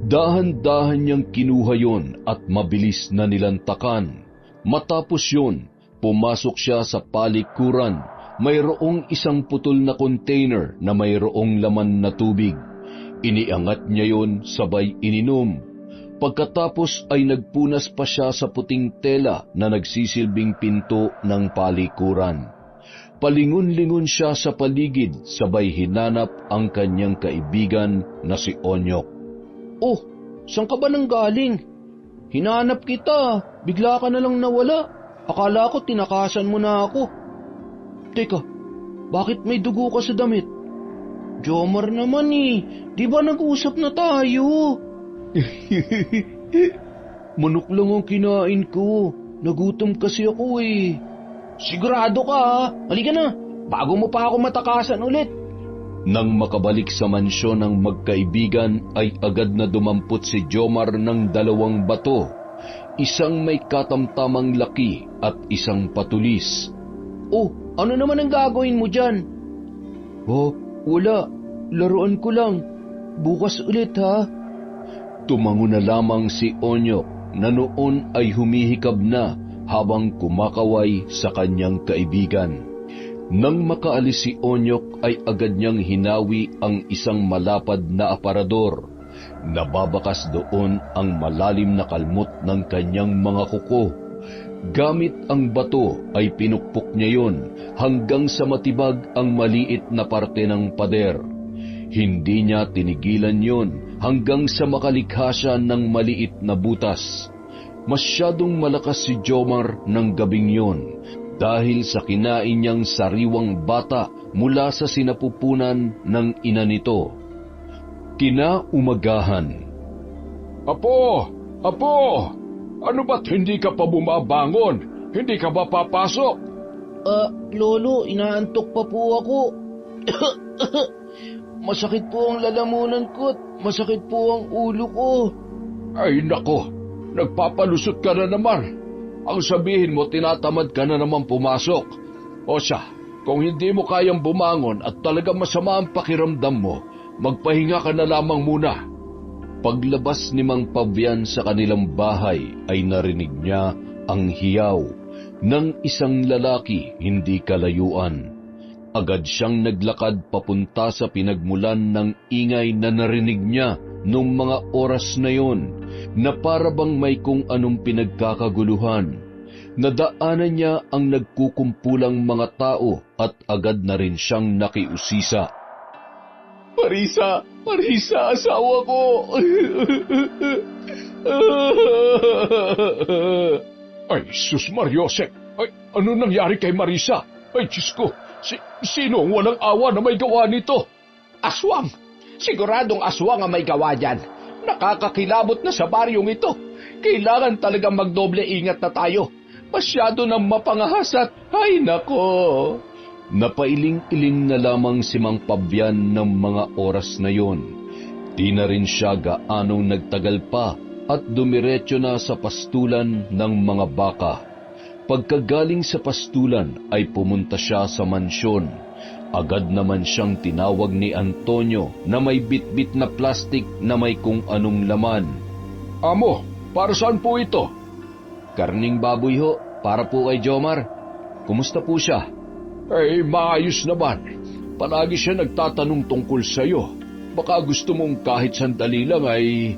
Dahan-dahan niyang kinuha yon at mabilis na nilantakan. Matapos yon, pumasok siya sa palikuran. Mayroong isang putol na container na mayroong laman na tubig. Iniangat niya yon sabay ininom. Pagkatapos ay nagpunas pa siya sa puting tela na nagsisilbing pinto ng palikuran. Palingon-lingon siya sa paligid sabay hinanap ang kanyang kaibigan na si Onyok. Oh, saan ka ba nang galing? Hinanap kita, bigla ka na lang nawala. Akala ko tinakasan mo na ako. Teka, bakit may dugo ka sa damit? Jomar naman eh, di ba nag-usap na tayo? Manok lang ang kinain ko, nagutom kasi ako eh. Sigurado ka ha? Halika na, bago mo pa ako matakasan ulit. Nang makabalik sa mansyon ng magkaibigan ay agad na dumampot si Jomar ng 2 bato, isang may katamtamang laki at isang patulis. Oh, ano naman ang gagawin mo dyan? Oh, wala. Laruan ko lang. Bukas ulit ha. Tumango na lamang si Onyok na noon ay humihikab na habang kumakaway sa kanyang kaibigan. Nang makaalis si Onyok ay agad niyang hinawi ang isang malapad na aparador. Nababakas doon ang malalim na kalmot ng kanyang mga kuko. Gamit ang bato ay pinukpok niya yon hanggang sa matibag ang maliit na parte ng pader. Hindi niya tinigilan yon hanggang sa makalikha siya ng maliit na butas. Masyadong malakas si Jomar ng gabing yon dahil sa kinain niyang sariwang bata mula sa sinapupunan ng ina nito. Kinaumagahan. Apo! Apo! Ano ba't hindi ka pa bumabangon? Hindi ka ba papasok? Lolo, inaantok pa po ako. Masakit po ang lalamunan ko at masakit po ang ulo ko. Ay nako, nagpapalusot ka na naman. Ang sabihin mo, tinatamad ka na naman pumasok. O siya, kung hindi mo kayang bumangon at talagang masama ang pakiramdam mo, magpahinga ka na lamang muna. Paglabas ni Mang Pabian sa kanilang bahay ay narinig niya ang hiyaw ng isang lalaki hindi kalayuan. Agad siyang naglakad papunta sa pinagmulan ng ingay na narinig niya noong mga oras na yon, na para bang may kung anong pinagkakaguluhan. Nadaanan niya ang nagkukumpulang mga tao at agad na rin siyang nakiusisa. Marisa! Marisa, asawa ko! Ay, sus Mariosep! Ay, ano nangyari kay Marisa? Ay, Diyos ko! Sino ang walang awa na may gawa nito? Aswang! Siguradong aswang ang may gawa dyan. Nakakakilabot na sa baryong ito. Kailangan talagang magdoble ingat na tayo. Masyado nang mapangahas at ay nako! Napailing-iling na lamang si Mang Pabian ng mga oras na yon. Di na rin siya gaanong nagtagal pa at dumiretso na sa pastulan ng mga baka. Pagkagaling sa pastulan ay pumunta siya sa mansyon. Agad naman siyang tinawag ni Antonio na may bitbit na plastik na may kung anong laman. Amo, para saan po ito? Karning baboy ho, para po kay Jomar. Kumusta po siya? Ay, maayos naman. Palagi siya nagtatanong tungkol sa'yo. Baka gusto mong kahit sandali lang ay...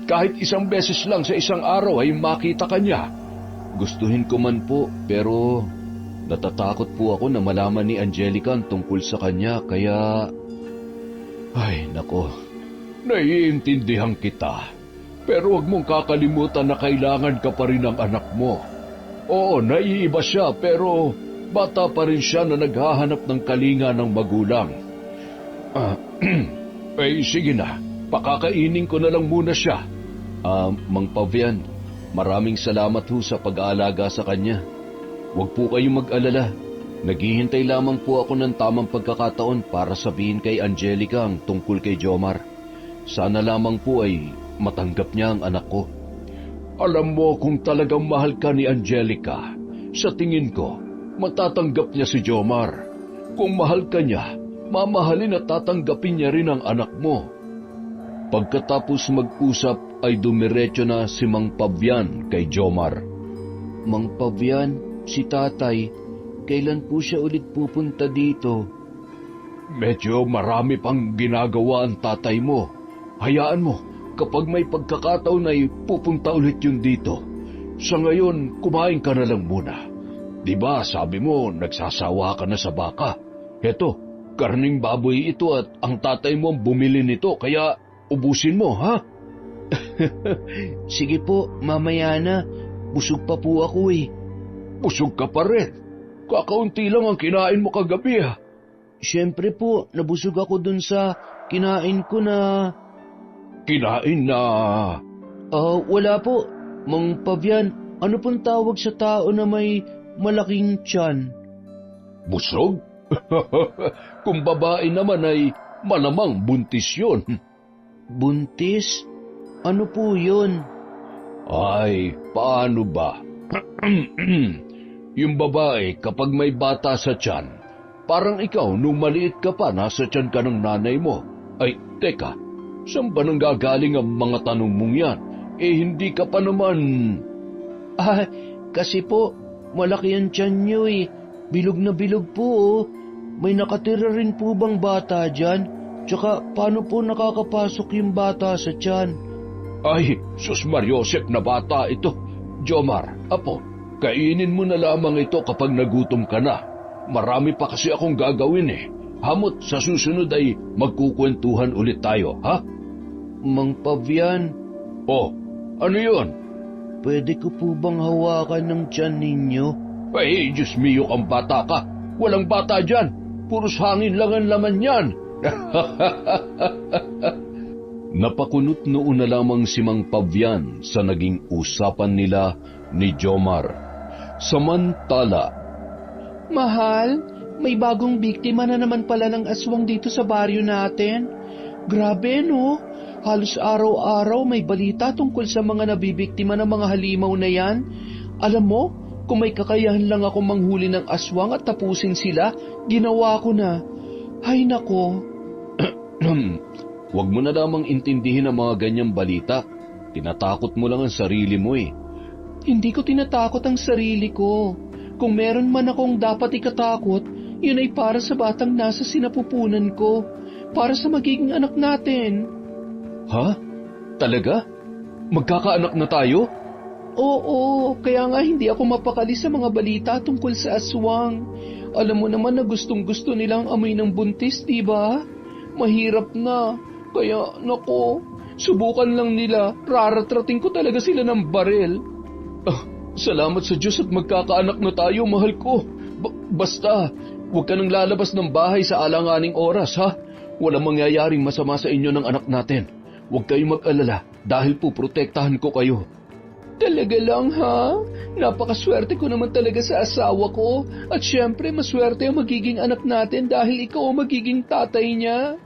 kahit isang beses lang sa isang araw ay makita ka niya. Gustuhin ko man po, pero natatakot po ako na malaman ni Angelica tungkol sa kanya, kaya... Ay, nako. Naiintindihan kita. Pero huwag mong kakalimutan na kailangan ka pa rin ng anak mo. Oo, naiiba siya, pero bata pa rin siya na naghahanap ng kalinga ng magulang. Eh, sige na. Pakakainin ko na lang muna siya. Mang Pabian, maraming salamat ho sa pag-aalaga sa kanya. Huwag po kayong mag-alala. Naghihintay lamang po ako ng tamang pagkakataon para sabihin kay Angelica ang tungkol kay Jomar. Sana lamang po ay matanggap niya ang anak ko. Alam mo, kung talagang mahal ka ni Angelica, sa tingin ko, matatanggap niya si Jomar. Kung mahal ka niya, mamahalin at tatanggapin niya rin ang anak mo. Pagkatapos mag-usap ay dumiretso na si Mang Pabian kay Jomar. Mang Pabian, si tatay, kailan po siya ulit pupunta dito? Medyo marami pang ginagawa ang tatay mo. Hayaan mo, kapag may pagkakataon ay pupunta ulit yun dito. Sa ngayon, kumain ka na lang muna. Diba, sabi mo, nagsasawa ka na sa baka. Heto, karning baboy ito at ang tatay mo bumili nito, kaya ubusin mo, ha? Sige po, mamaya na. Busog pa po ako eh. Busog ka pa rin. Kakaunti lang ang kinain mo kagabi, ha? Siyempre po, nabusog ako dun sa kinain ko na... Kinain na... Wala po. Mang Pabian, ano pong tawag sa tao na may malaking tiyan? Busog? Kung babae naman ay malamang buntis yun. Buntis? Ano po yun? Ay, paano ba? Yung babae kapag may bata sa tiyan, parang ikaw nung maliit ka pa nasa tiyan ka ng nanay mo. Ay, teka, saan ba nang gagaling ang mga tanong mong yan? Hindi ka pa naman... Kasi po, malaki ang tiyan nyo eh. Bilog na bilog po oh. May nakatira rin po bang bata dyan? Tsaka paano po nakakapasok yung bata sa tiyan? Ay, sus Mariosep na bata ito. Jomar, apo, kainin mo na lamang ito kapag nagutom ka na. Marami pa kasi akong gagawin eh. Hamot sa susunod ay magkukwentuhan ulit tayo, ha? Mang Pavian. Oh, ano yun? Pwede ko po bang hawakan ng tiyan ninyo? Ay, Diyos mio kang bata ka. Walang bata dyan. Puros hangin lang ang laman yan. Napakunot noon na lamang si Mang Pavian sa naging usapan nila ni Jomar. Samantala, Mahal, may bagong biktima na naman pala ng aswang dito sa baryo natin. Grabe no? Halos araw-araw may balita tungkol sa mga nabibiktima ng mga halimaw na yan. Alam mo, kung may kakayahan lang ako manghuli ng aswang at tapusin sila, ginawa ko na. Hay nako. huwag mo na lamang intindihin ang mga ganyang balita. Tinatakot mo lang ang sarili mo eh. Hindi ko tinatakot ang sarili ko. Kung meron man akong dapat ikatakot, yun ay para sa batang nasa sinapupunan ko. Para sa magiging anak natin. Ha? Talaga? Magkakaanak na tayo? Oo, kaya nga hindi ako mapakali sa mga balita tungkol sa aswang. Alam mo naman na gustong-gusto nilang amoy ng buntis, di ba? Mahirap na. Kaya, nako, subukan lang nila. Raratrating ko talaga sila ng baril. Salamat sa Diyos at magkakaanak na tayo, mahal ko. Basta, huwag ka nang lalabas ng bahay sa alanganing oras, ha? Walang mangyayaring masama sa inyo ng anak natin. Huwag kayong mag-alala dahil po protektahan ko kayo. Talaga lang ha? Napakaswerte ko naman talaga sa asawa ko. At syempre, maswerte ang magiging anak natin dahil ikaw ang magiging tatay niya.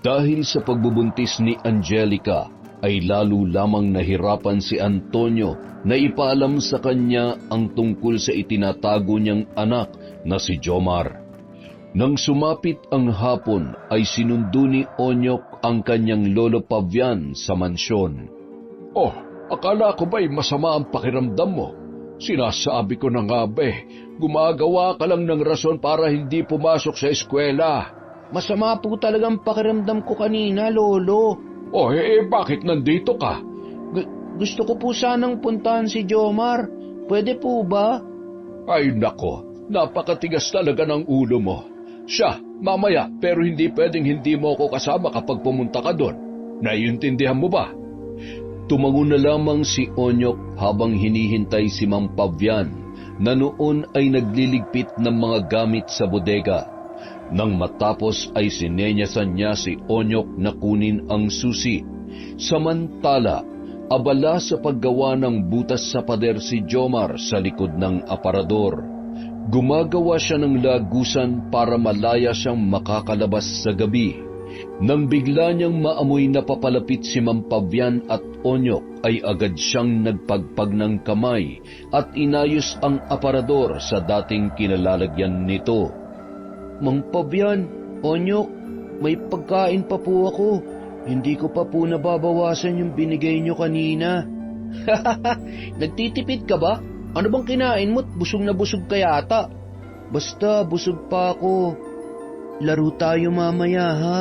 Dahil sa pagbubuntis ni Angelica, ay lalo lamang nahirapan si Antonio na ipaalam sa kanya ang tungkol sa itinatago niyang anak na si Jomar. Nang sumapit ang hapon ay sinundo ni Onyok ang kanyang lolo Pavian sa mansyon. Oh, akala ko ba'y masama ang pakiramdam mo? Sinasabi ko na nga gumagawa ka lang ng rason para hindi pumasok sa eskwela. Masama po talagang pakiramdam ko kanina, lolo. Oh, bakit nandito ka? Gusto ko po sanang puntahan si Jomar. Pwede po ba? Ay nako, napakatigas talaga ng ulo mo. Siya, mamaya, pero hindi pwedeng hindi mo ako kasama kapag pumunta ka doon. Naiintindihan mo ba? Tumango na lamang si Onyok habang hinihintay si Mang Pavian na noon ay nagliligpit ng mga gamit sa bodega. Nang matapos ay sinenyasan niya si Onyok na kunin ang susi. Samantala, abala sa paggawa ng butas sa pader si Jomar sa likod ng aparador. Gumagawa siya ng lagusan para malaya siyang makakalabas sa gabi. Nang bigla niyang maamoy na papalapit si Mang Pavian at Onyok ay agad siyang nagpagpag ng kamay at inayos ang aparador sa dating kinalalagyan nito. Mang Pavian, Onyok, may pagkain pa po ako. Hindi ko pa po nababawasan yung binigay niyo kanina. Nagtitipid ka ba? Ano bang kinain mo't busog na busog ka yata? Basta busog pa ako. Laro tayo mamaya ha?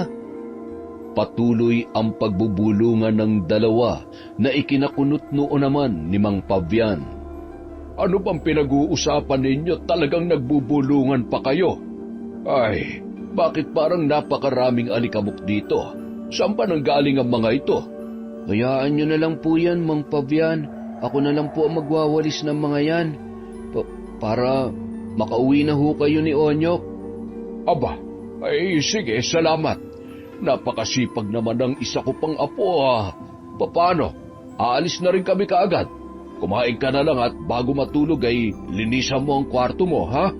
Patuloy ang pagbubulungan ng dalawa na ikinakunot noon naman ni Mang Pavian. Ano bang pinag-uusapan ninyo? Talagang nagbubulungan pa kayo? Ay, bakit parang napakaraming alikabok dito? Saan pa nanggaling ang mga ito? Hayaan nyo na lang po yan, Mang Pavian. Ako na lang po ang magwawalis ng mga yan. Para makauwi na ho kayo ni Onyok. Aba, ay sige, salamat. Napakasipag naman ng isa ko pang apo Paano? Aalis na rin kami kaagad. Kumain ka na lang at bago matulog ay linisan mo ang kwarto mo, ha?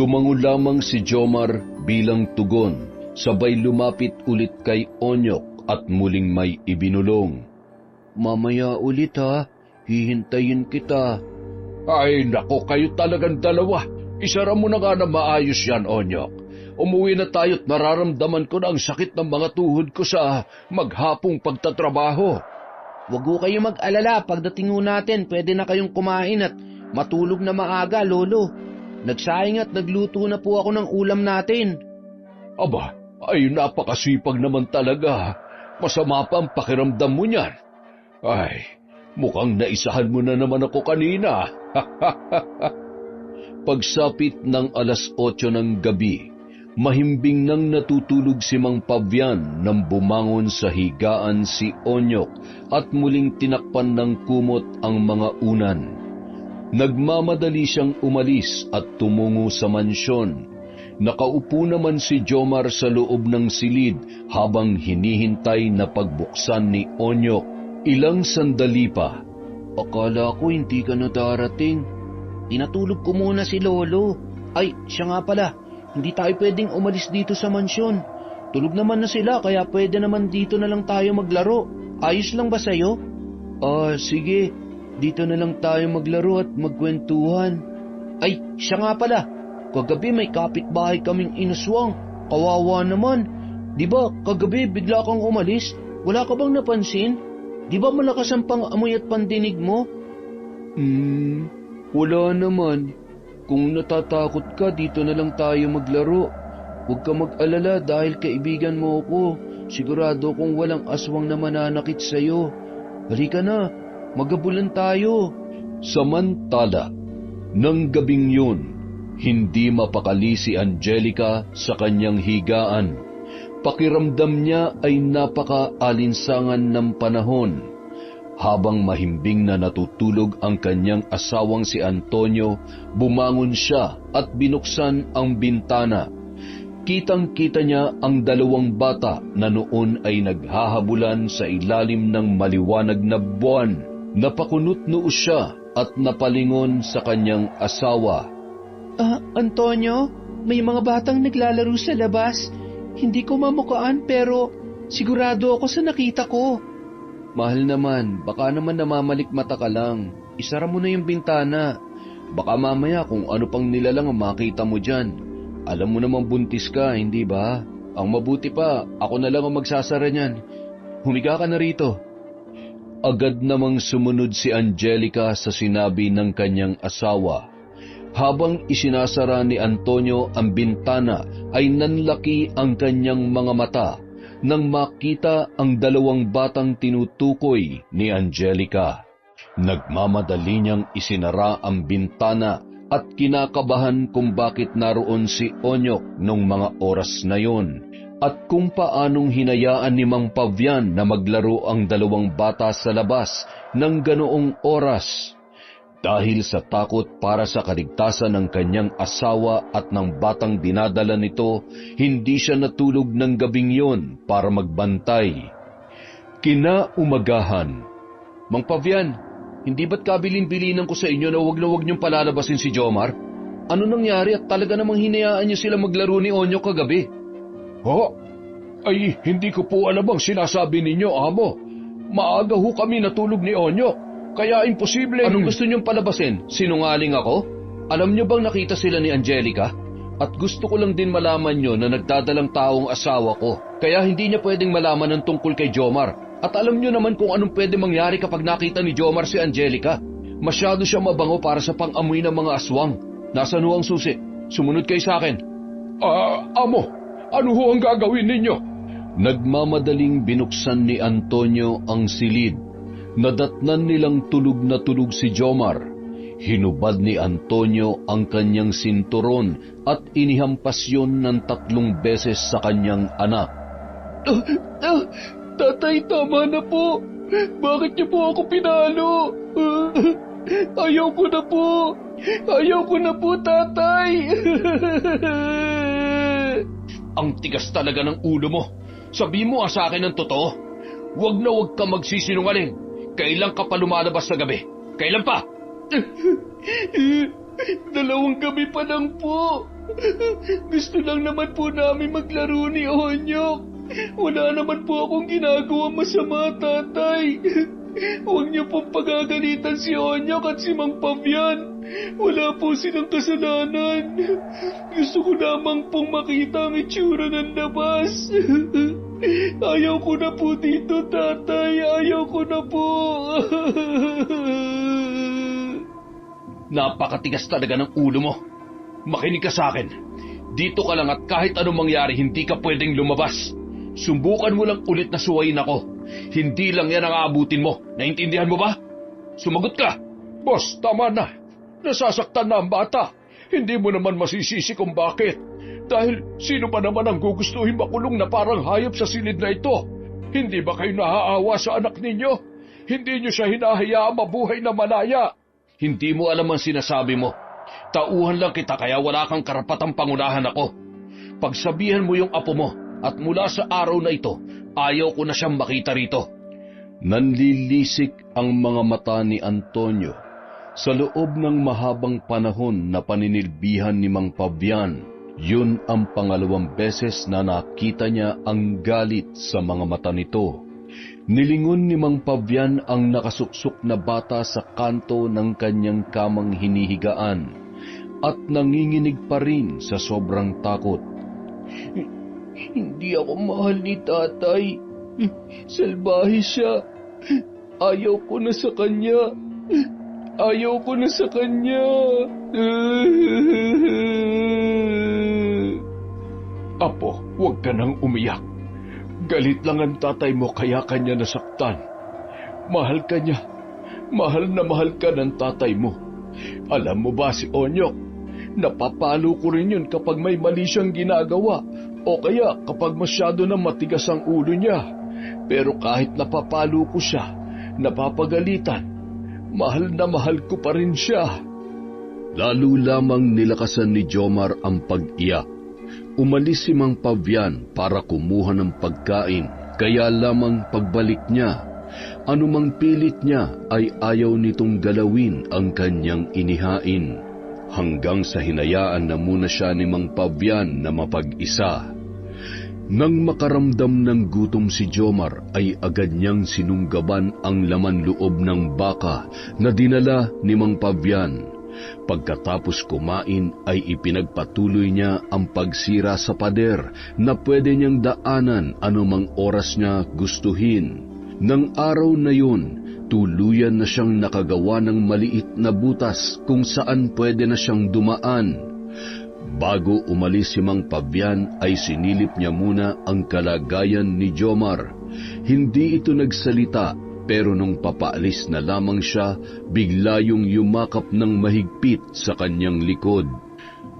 Tumango lamang si Jomar bilang tugon, sabay lumapit ulit kay Onyok at muling may ibinulong. Mamaya ulit ha, hihintayin kita. Ay nako, kayo talagang dalawa. Isara mo na nga na maayos yan, Onyok. Umuwi na tayo't nararamdaman ko na ang sakit ng mga tuhod ko sa maghapong pagtatrabaho. Huwag ho kayo mag-alala, pagdating ho natin, pwede na kayong kumain at matulog na maaga, Lolo. Nagsayang at nagluto na po ako ng ulam natin. Aba, ay napakasipag naman talaga. Masama pa ang pakiramdam mo niyan. Ay, mukhang naisahan mo na naman ako kanina. Pagsapit ng 8:00 ng gabi, mahimbing nang natutulog si Mang Pavian nang bumangon sa higaan si Onyok at muling tinakpan ng kumot ang mga unan. Nagmamadali siyang umalis at tumungo sa mansyon. Nakaupo naman si Jomar sa loob ng silid habang hinihintay na pagbuksan ni Onyok. Ilang sandali pa. Akala ko hindi ka na darating. Tinatulog ko muna si Lolo. Ay, siya nga pala. Hindi tayo pwedeng umalis dito sa mansyon. Tulog naman na sila kaya pwede naman dito na lang tayo maglaro. Ayos lang ba sa'yo? Sige. Dito na lang tayo maglaro at magkwentuhan. Ay, siya nga pala. Kagabi may kapitbahay kaming inuswang. Kawawa naman. Di ba kagabi bigla kang umalis? Wala ka bang napansin? Di ba malakas ang pang-amoy at pandinig mo? Wala naman. Kung natatakot ka, dito na lang tayo maglaro. Huwag ka mag-alala dahil kaibigan mo ako. Sigurado kong walang aswang na mananakit sa'yo. Halika na, magabulan tayo. Samantala, nang gabing yun, hindi mapakali si Angelica sa kanyang higaan. Pakiramdam niya ay napaka-alinsangan ng panahon. Habang mahimbing na natutulog ang kanyang asawang si Antonio, bumangon siya at binuksan ang bintana. Kitang-kita niya ang 2 bata na noon ay naghahabulan sa ilalim ng maliwanag na buwan. Napakunot noo siya at napalingon sa kanyang asawa. Antonio, may mga batang naglalaro sa labas. Hindi ko mamukaan pero sigurado ako sa nakita ko. Mahal naman, baka naman namamalikmata ka lang. Isara mo na yung bintana. Baka mamaya kung ano pang nilalang ang makita mo dyan. Alam mo namang buntis ka, hindi ba? Ang mabuti pa, ako na lang ang magsasara niyan. Humiga ka na rito. Agad namang sumunod si Angelica sa sinabi ng kanyang asawa. Habang isinasara ni Antonio ang bintana ay nanlaki ang kanyang mga mata nang makita ang 2 batang tinutukoy ni Angelica. Nagmamadali niyang isinara ang bintana at kinakabahan kung bakit naroon si Onyok nung mga oras na yon at kung paanong hinayaan ni Mang Pavian na maglaro ang 2 bata sa labas ng ganoong oras. Dahil sa takot para sa kaligtasan ng kanyang asawa at ng batang dinadala nito, hindi siya natulog ng gabing yon para magbantay. Kinaumagahan. Mang Pavian, hindi ba't kabilin-bilinan ko sa inyo na huwag niyong palalabasin si Jomar? Ano nangyari at talaga namang hinayaan niyo sila maglaro ni Onyo kagabi? Ay, hindi ko po alam ang sinasabi ninyo, amo. Maaga ho kami natulog ni Onyo. Kaya imposible. Anong gusto niyong palabasin? Sinungaling ako? Alam niyo bang nakita sila ni Angelica? At gusto ko lang din malaman niyo na nagdadalang taong asawa ko. Kaya hindi niya pwedeng malaman ng tungkol kay Jomar. At alam niyo naman kung anong pwede mangyari kapag nakita ni Jomar si Angelica. Masyado siya mabango para sa pang-amoy ng mga aswang. Nasaan ho ang susi? Sumunod kayo sa akin. Amo, ano ho ang gagawin ninyo? Nagmamadaling binuksan ni Antonio ang silid. Nadatnan nilang tulog na tulog si Jomar. Hinubad ni Antonio ang kanyang sinturon at inihampas yun ng 3 beses sa kanyang anak. Tatay, tama na po. Bakit niyo po ako pinalo? Ayaw ko na po. Ayaw ko na po, tatay. Ang tigas talaga ng ulo mo. Sabi mo sa akin ang totoo. Huwag na huwag ka magsisinungaling. Kailan ka pa lumalabas sa gabi? Kailan pa? 2 gabi pa lang po. Gusto lang naman po namin maglaro ni Onyok. Wala naman po akong ginagawa masama, tatay. Huwag niyo pong pagagalitan si Onyok at si Mang Pabian. Wala po silang kasalanan. Gusto ko lamang pong makita ang itsura ng labas. Ayaw ko na po dito, tatay. Ayaw ko na po. Napakatigas talaga ng ulo mo. Makinig ka sa akin. Dito ka lang at kahit anong mangyari, hindi ka pwedeng lumabas. Subukan mo lang ulit na suwayin ako. Hindi lang yan ang aabutin mo. Naintindihan mo ba? Sumagot ka. Boss, tama na. Nasasaktan na ang bata. Hindi mo naman masisisi kung bakit. Dahil sino ba naman ang gugustuhin makulong na parang hayop sa silid na ito? Hindi ba kayo naaawa sa anak ninyo? Hindi nyo siya hinahayaang mabuhay na malaya. Hindi mo alam ang sinasabi mo. Tauhan lang kita kaya wala kang karapatang pangunahan ako. Pagsabihan mo yung apo mo at mula sa araw na ito, ayaw ko na siyang makita rito. Nanlilisik ang mga mata ni Antonio sa loob ng mahabang panahon na paninilbihan ni Mang Pabian. Yun ang pangalawang beses na nakita niya ang galit sa mga mata nito. Nilingon ni Mang Pabian ang nakasuksok na bata sa kanto ng kanyang kamang hinihigaan at nanginginig pa rin sa sobrang takot. Hindi ako mahal ni tatay. Salbahe siya. Ayaw ko na sa kanya. Ayaw ko na sa kanya. Apo, huwag ka nang umiyak. Galit lang ang tatay mo kaya kanya nasaktan. Mahal ka niya. Mahal na mahal ka ng tatay mo. Alam mo ba si Onyok? Napapalo ko rin yun kapag may mali siyang ginagawa o kaya kapag masyado na matigas ang ulo niya. Pero kahit napapalo ko siya, napapagalitan, mahal na mahal ko pa rin siya. Lalo lamang nilakasan ni Jomar ang pag-iyak. Umalis si Mang Pabian para kumuha ng pagkain, kaya lamang pagbalik niya, anumang pilit niya ay ayaw nitong galawin ang kanyang inihain. Hanggang sa hinayaan na muna siya ni Mang Pabian na mapag-isa. Nang makaramdam ng gutom si Jomar ay agad niyang sinunggaban ang laman loob ng baka na dinala ni Mang Pabian. Pagkatapos kumain ay ipinagpatuloy niya ang pagsira sa pader na pwede niyang daanan anumang oras niya gustuhin. Nang araw na yun, tuluyan na siyang nakagawa ng maliit na butas kung saan pwede na siyang dumaan. Bago umalis si Mang Pabian ay sinilip niya muna ang kalagayan ni Jomar. Hindi ito nagsalita pero nung papaalis na lamang siya, bigla yung yumakap ng mahigpit sa kanyang likod.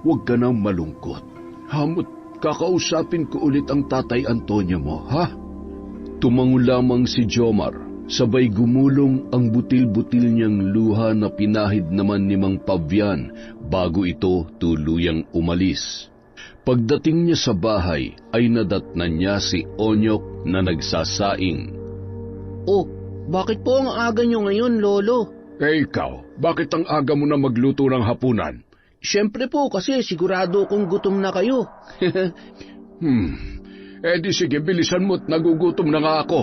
Huwag ka nang malungkot. Hamot, kakausapin ko ulit ang tatay Antonio mo, ha? Tumango lamang si Jomar. Sabay gumulong ang butil-butil niyang luha na pinahid naman ni Mang Pabian bago ito tuluyang umalis. Pagdating niya sa bahay ay nadatnan niya si Onyok na nagsasaing. Oh, bakit po ang aga niyo ngayon, Lolo? Ikaw, bakit ang aga mo na magluto ng hapunan? Siyempre po kasi sigurado kong gutom na kayo. Di sige, bilisan mo't nagugutom na nga ako.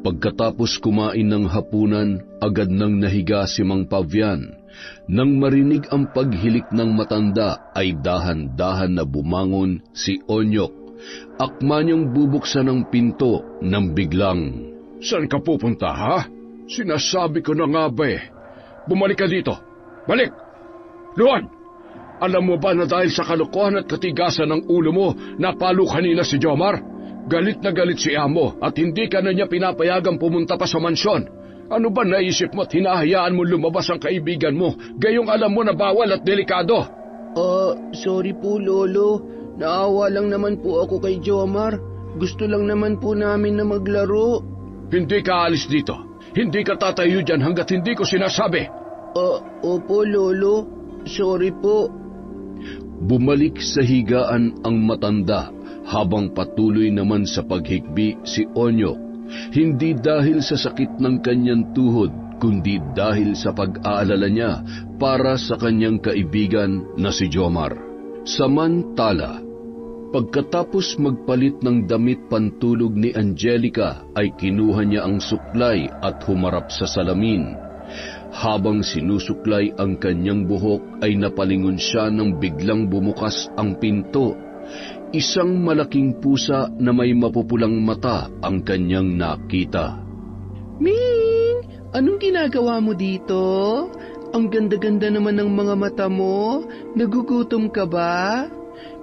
Pagkatapos kumain ng hapunan, agad nang nahiga si Mang Pabian. Nang marinig ang paghilik ng matanda, ay dahan-dahan na bumangon si Onyok. Akma niyang bubuksan ang pinto nang biglang, "Saan ka pupunta, ha? Sinasabi ko na nga ba eh. Bumalik ka dito. Balik! Luan! Alam mo ba na dahil sa kalokohan at katigasan ng ulo mo, napalo kanina si Jomar? Galit na galit si Amo at hindi ka na niya pinapayagang pumunta pa sa mansyon. Ano ba naisip mo at hinahayaan mo lumabas ang kaibigan mo, gayong alam mo na bawal at delikado? Sorry po, Lolo. Naawa lang naman po ako kay Jomar. Gusto lang naman po namin na maglaro. Hindi ka alis dito. Hindi ka tatayo dyan hanggat hindi ko sinasabi. Opo, Lolo. Sorry po. Bumalik sa higaan ang matanda habang patuloy naman sa paghikbi si Onyok. Hindi dahil sa sakit ng kanyang tuhod, kundi dahil sa pag-aalala niya para sa kanyang kaibigan na si Jomar. Samantala, pagkatapos magpalit ng damit pantulog ni Angelica ay kinuha niya ang suklay at humarap sa salamin. Habang sinusuklay ang kanyang buhok ay napalingon siya nang biglang bumukas ang pinto. Isang malaking pusa na may mapupulang mata ang kanyang nakita. Ming! Anong ginagawa mo dito? Ang ganda-ganda naman ng mga mata mo. Nagugutom ka ba?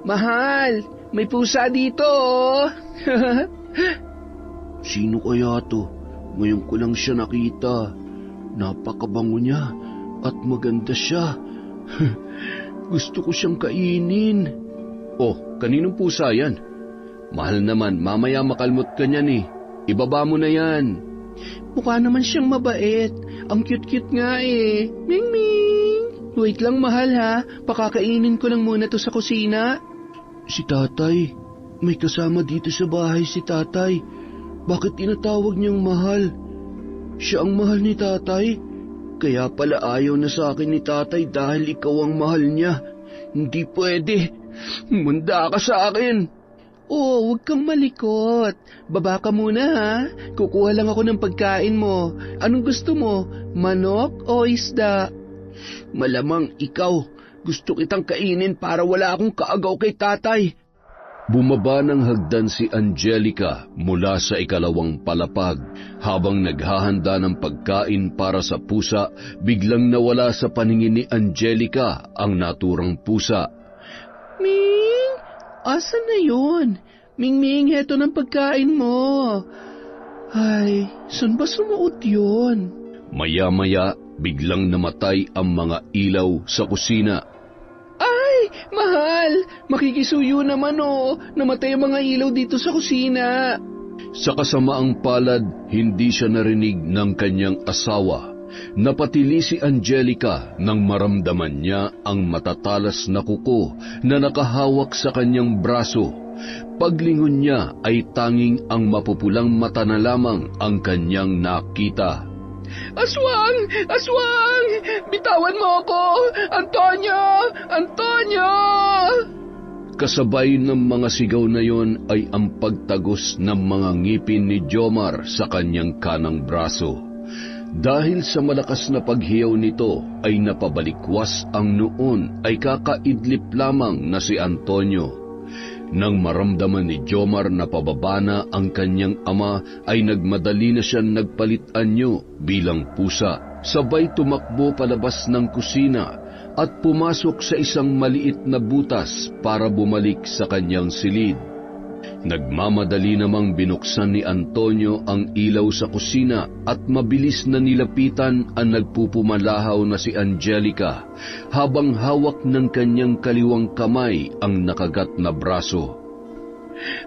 Mahal, may pusa dito. Sino kaya to? Ngayon ko lang siya nakita. Napakabango niya at maganda siya. Gusto ko siyang kainin. Oh, kaninong pusa yan? Mahal naman, mamaya makalmot ka niyan eh. Ibaba mo na yan. Mukha naman siyang mabait. Ang cute-cute nga eh. Ming Ming! Wait lang mahal ha. Pakakainin ko lang muna to sa kusina. Si tatay. May kasama dito sa bahay si tatay. Bakit tinatawag niyang mahal? Siya ang mahal ni tatay. Kaya pala ayaw na sa akin ni tatay dahil ikaw ang mahal niya. Hindi pwede. Manda ka sa akin. Oh, huwag kang malikot. Baba ka muna ha. Kukuha lang ako ng pagkain mo. Anong gusto mo? Manok o isda? Malamang ikaw. Gusto kitang kainin para wala akong kaagaw kay tatay. Bumaba ng hagdan si Angelica mula sa ikalawang palapag. Habang naghahanda ng pagkain para sa pusa, biglang nawala sa paningin ni Angelica ang naturang pusa. Ming! Asan na yun? Ming-Ming, heto ng pagkain mo. Ay, saan ba sumuot yun? Maya-maya, biglang namatay ang mga ilaw sa kusina. Ay, mahal! Makikisuyo naman oh. Namatay ang mga ilaw dito sa kusina. Sa kasamaang palad, hindi siya narinig ng kanyang asawa. Napatili si Angelica nang maramdaman niya ang matatalas na kuko na nakahawak sa kanyang braso. Paglingon niya ay tanging ang mapupulang mata na lamang ang kanyang nakita. Aswang! Aswang! Bitawan mo ako! Antonio! Antonio! Kasabay ng mga sigaw na yon ay ang pagtagos ng mga ngipin ni Jomar sa kanyang kanang braso. Dahil sa malakas na paghiyaw nito ay napabalikwas ang noon ay kakaidlip lamang na si Antonio. Nang maramdaman ni Jomar na pababa na ang kanyang ama ay nagmadali na siyang nagpalit anyo bilang pusa. Sabay tumakbo palabas ng kusina at pumasok sa isang maliit na butas para bumalik sa kanyang silid. Nagmamadali namang binuksan ni Antonio ang ilaw sa kusina at mabilis na nilapitan ang nagpupumalahaw na si Angelica habang hawak ng kanyang kaliwang kamay ang nakagat na braso.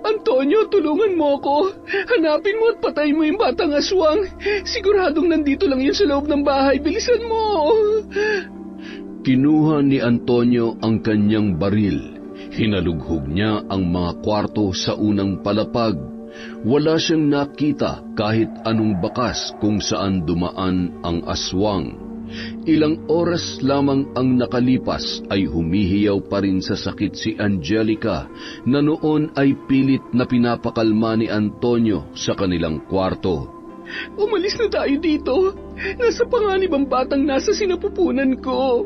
Antonio, tulungan mo ako. Hanapin mo at patay mo yung batang aswang. Siguradong nandito lang yun sa loob ng bahay. Bilisan mo. Kinuha ni Antonio ang kanyang baril. Hinalughog niya ang mga kwarto sa unang palapag. Wala siyang nakita kahit anong bakas kung saan dumaan ang aswang. Ilang oras lamang ang nakalipas ay humihiyaw pa rin sa sakit si Angelica na noon ay pilit na pinapakalma ni Antonio sa kanilang kwarto. Umalis na tayo dito. Nasa panganib ang batang nasa sinapupunan ko.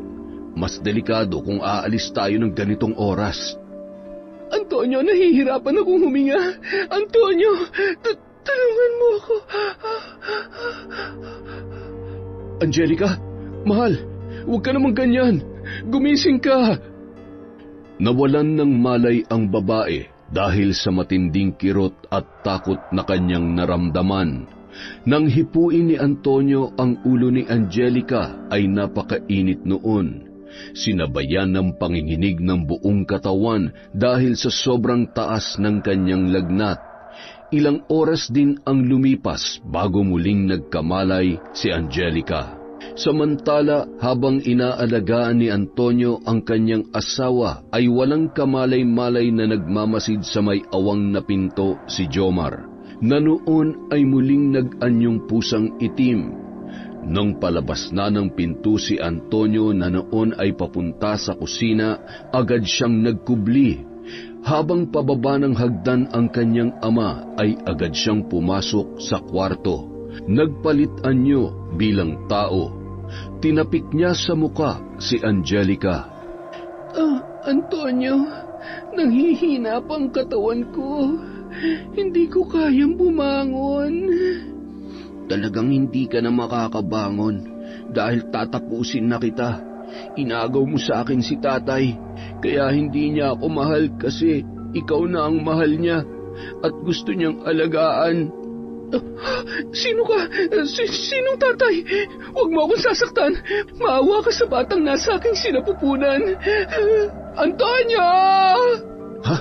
Mas delikado kung aalis tayo ng ganitong oras. Antonio, nahihirapan akong huminga. Antonio, tulungan mo ako. Angelica, mahal, huwag ka namang ganyan. Gumising ka. Nawalan ng malay ang babae dahil sa matinding kirot at takot na kanyang naramdaman. Nang hipuin ni Antonio ang ulo ni Angelica ay napakainit noon. Sinabayan ng panginginig ng buong katawan dahil sa sobrang taas ng kanyang lagnat. Ilang oras din ang lumipas bago muling nagkamalay si Angelica. Samantala, habang inaalagaan ni Antonio ang kanyang asawa, ay walang kamalay-malay na nagmamasid sa may awang na pinto si Jomar, na noon ay muling nag-anyong pusang itim. Nang palabas na ng pinto si Antonio na noon ay papunta sa kusina, agad siyang nagkubli. Habang pababa ng hagdan ang kanyang ama, ay agad siyang pumasok sa kwarto. Nagpalit anyo bilang tao. Tinapik niya sa muka si Angelica. Antonio, nanghihina pang katawan ko. Hindi ko kayang bumangon. Talagang hindi ka na makakabangon dahil tatapusin na kita. Inagaw mo sa akin si tatay, kaya hindi niya ako mahal kasi ikaw na ang mahal niya at gusto niyang alagaan. Sino ka? Sinong tatay? Huwag mo akong sasaktan. Maawa ka sa batang nasa aking sinapupunan. Antonio! Ha?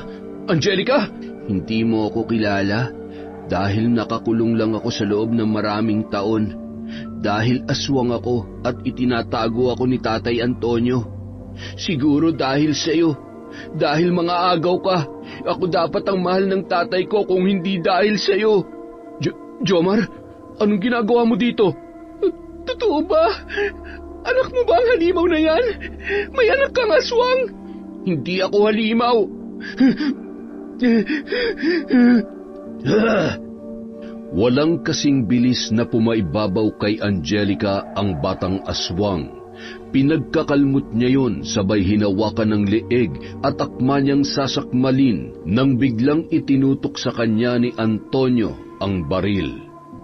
Angelica? Hindi mo ako kilala dahil nakakulong lang ako sa loob ng maraming taon. Dahil aswang ako at itinatago ako ni Tatay Antonio. Siguro dahil sa iyo. Dahil mga agaw ka. Ako dapat ang mahal ng tatay ko kung hindi dahil sa iyo. Jomar, anong ginagawa mo dito? Totoo ba? Anak mo ba ang halimaw na yan? May anak kang aswang? Hindi ako halimaw. Walang kasing bilis na pumaibabaw kay Angelica ang batang aswang. Pinagkakalmot niya yon sabay hinawakan ng leeg at akma niyang sasakmalin nang biglang itinutok sa kanya ni Antonio ang baril.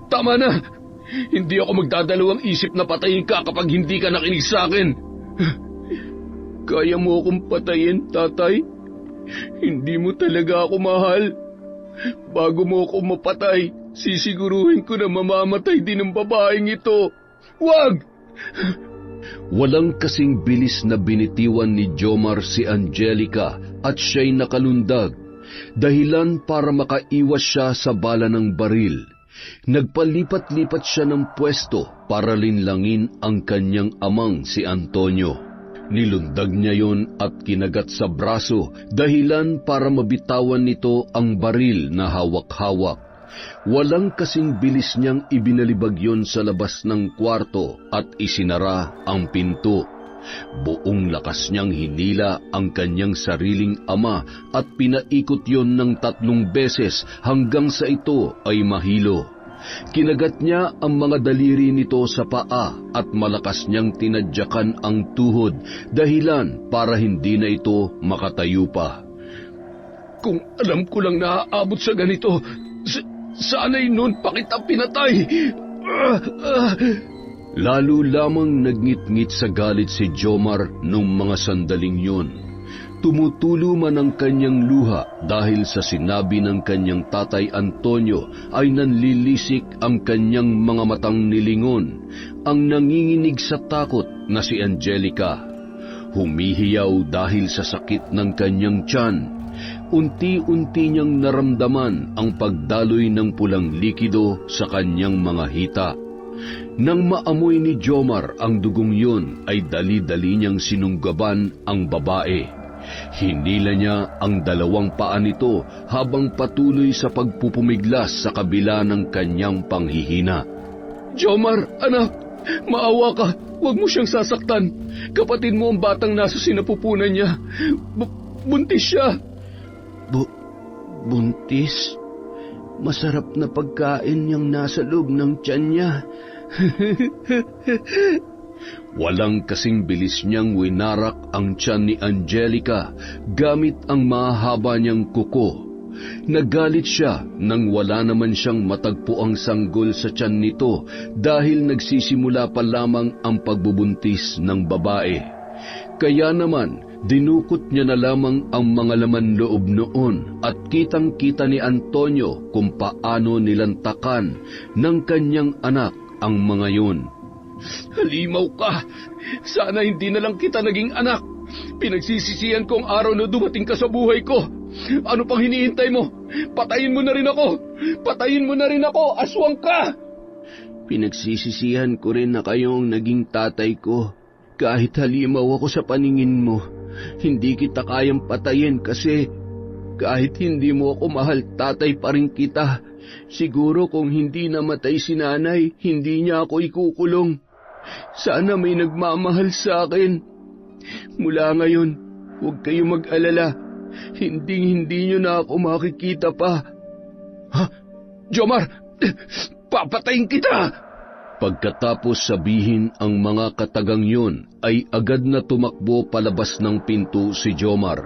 Tama na! Hindi ako magdadalawang isip na patayin ka kapag hindi ka nakinig sa akin. Kaya mo akong patayin, tatay? Hindi mo talaga ako mahal. Bago mo ako mapatay, sisiguruhin ko na mamamatay din ang babaeng ito. Wag! Walang kasing bilis na binitiwan ni Jomar si Angelica at siya'y nakalundag, dahilan para makaiwas siya sa bala ng baril. Nagpalipat-lipat siya ng pwesto para linlangin ang kanyang amang si Antonio. Nilundag niya yon at kinagat sa braso, dahilan para mabitawan nito ang baril na hawak-hawak. Walang kasing bilis niyang ibinalibag yon sa labas ng kwarto at isinara ang pinto. Buong lakas niyang hinila ang kanyang sariling ama at pinaikot yon ng 3 beses hanggang sa ito ay mahilo. Kinagat niya ang mga daliri nito sa paa at malakas niyang tinadyakan ang tuhod, dahilan para hindi na ito makatayo pa. Kung alam ko lang na aabot sa ganito, sana'y noon pa kita pinatay. Lalo lamang nagngit-ngit sa galit si Jomar nung mga sandaling yun. Tumutulo man ang kanyang luha dahil sa sinabi ng kanyang tatay Antonio ay nanlilisik ang kanyang mga matang nilingon, ang nanginginig sa takot na si Angelica. Humihiyaw dahil sa sakit ng kanyang tiyan. Unti-unti niyang naramdaman ang pagdaloy ng pulang likido sa kanyang mga hita. Nang maamoy ni Jomar ang dugong yun, ay dali-dali niyang sinunggaban ang babae. Hinila niya ang 2 paa nito habang patuloy sa pagpupumiglas sa kabila ng kanyang panghihina. Jomar, anak, maawa ka. Huwag mo siyang sasaktan. Kapatid mo ang batang nasa sinapupunan niya. Buntis siya. Buntis? Masarap na pagkain niyang nasa loob ng tiyan niya. Walang kasing bilis niyang winarak ang tiyan ni Angelica gamit ang mahaba niyang kuko. Nagalit siya nang wala naman siyang matagpo ang sanggol sa tiyan nito dahil nagsisimula pa lamang ang pagbubuntis ng babae. Kaya naman, dinukot niya na lamang ang mga laman loob noon at kitang-kita ni Antonio kung paano nilantakan ng kanyang anak ang mga yun. Halimaw ka! Sana hindi na lang kita naging anak. Pinagsisisihan ko ang araw na dumating ka sa buhay ko. Ano pang hinihintay mo? Patayin mo na rin ako! Patayin mo na rin ako! Aswang ka! Pinagsisisihan ko rin na kayong naging tatay ko. Kahit halimaw ako sa paningin mo, hindi kita kayang patayin kasi kahit hindi mo ako mahal, tatay pa rin kita. Siguro kung hindi namatay si nanay, hindi niya ako ikukulong. Sana may nagmamahal sa akin. Mula ngayon, huwag kayong mag-alala. Hindi nyo na ako makikita pa. Ha? Jomar, papatayin kita! Pagkatapos sabihin ang mga katagang yun, ay agad na tumakbo palabas ng pinto si Jomar.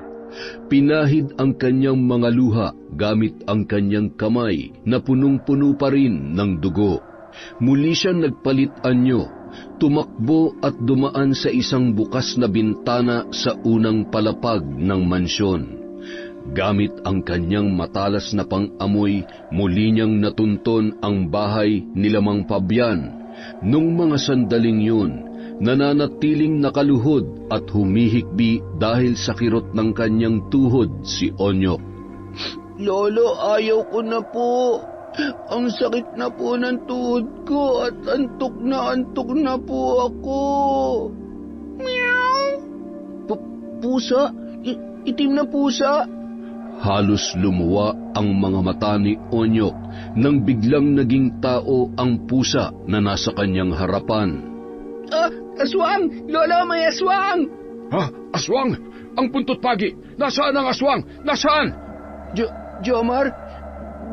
Pinahid ang kanyang mga luha gamit ang kanyang kamay na punong-puno pa rin ng dugo. Muli siyang nagpalit anyo, tumakbo at dumaan sa isang bukas na bintana sa unang palapag ng mansyon. Gamit ang kanyang matalas na pang-amoy, muli niyang natunton ang bahay ni Mang Fabian. Nung mga sandaling yun, nananatiling nakaluhod at humihikbi dahil sa kirot ng kanyang tuhod si Onyok. Lolo, ayaw ko na po. Ang sakit na po ng tuhod ko at antok na po ako. Meow! Pusa? Itim na pusa? Halos lumuwa ang mga mata ni Onyok nang biglang naging tao ang pusa na nasa kanyang harapan. Aswang! Lolo, may aswang! Ha? Aswang? Ang puntot pagi! Nasaan ang aswang? Nasaan? Jomar,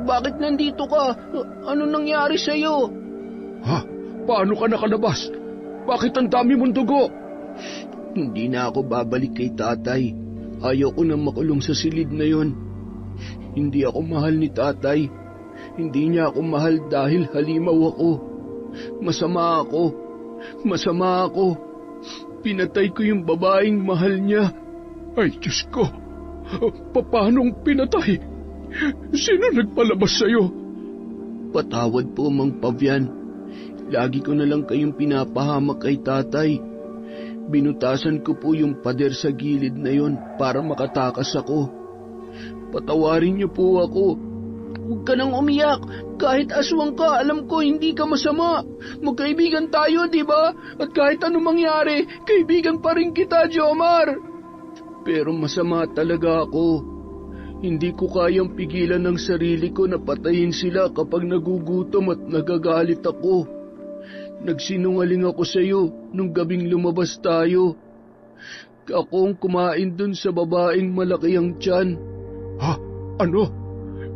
bakit nandito ka? Ano nangyari sa'yo? Ha? Paano ka nakalabas? Bakit ang dami mong dugo? Hindi na ako babalik kay tatay. Ayoko na makulong sa silid na yon. Hindi ako mahal ni tatay. Hindi niya ako mahal dahil halimaw ako. Masama ako. Pinatay ko yung babaeng mahal niya. Ay, Diyos ko! Paanong pinatay? Sino nagpalabas sa'yo? Patawad po, Mang Fabian. Lagi ko na lang kayong pinapahamak kay tatay. Binutasan ko po yung pader sa gilid na yon para makatakas ako. Patawarin niyo po ako. Huwag ka nang umiyak. Kahit aswang ka, alam ko hindi ka masama. Magkaibigan tayo, di ba? At kahit anong mangyari, kaibigan pa rin kita, Jomar. Pero masama talaga ako. Hindi ko kayang pigilan ng sarili ko na patayin sila kapag nagugutom at nagagalit ako. Nagsinungaling ako sa iyo nung gabing lumabas tayo. Ako ang kumain dun sa babaeng malaki ang tiyan. Ha? Ano?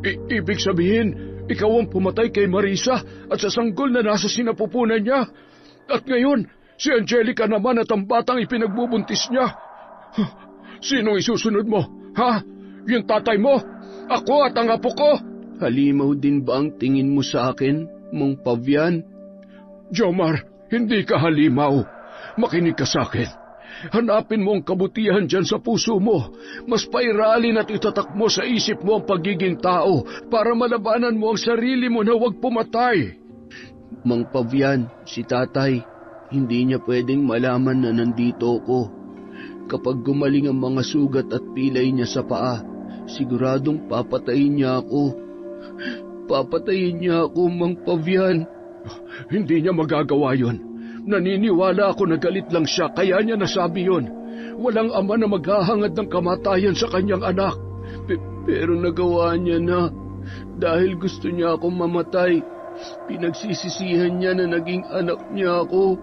Ibig sabihin, ikaw ang pumatay kay Marisa at sa sanggol na nasa sinapupunan niya. At ngayon, si Angelica naman at ang batang ipinagbubuntis niya. Sinong isusunod mo? Ha? Yung tatay mo? Ako at ang apo ko? Halimaw din ba ang tingin mo sa akin, Mang Fabian? Jomar, hindi ka halimaw. Makinig ka sa akin. Hanapin mo ang kabutihan dyan sa puso mo. Mas pairalin at itatak mo sa isip mo ang pagiging tao para malabanan mo ang sarili mo na huwag pumatay. Mang Fabian, si tatay, hindi niya pwedeng malaman na nandito ako. Kapag gumaling ang mga sugat at pilay niya sa paa, siguradong papatayin niya ako. Papatayin niya ako, Mang Fabian. Hindi niya magagawa yon. Naniniwala ako na galit lang siya, kaya niya nasabi yon. Walang ama na maghahangad ng kamatayan sa kanyang anak. Pero nagawa niya na. Dahil gusto niya akong mamatay. Pinagsisisihan niya na naging anak niya ako.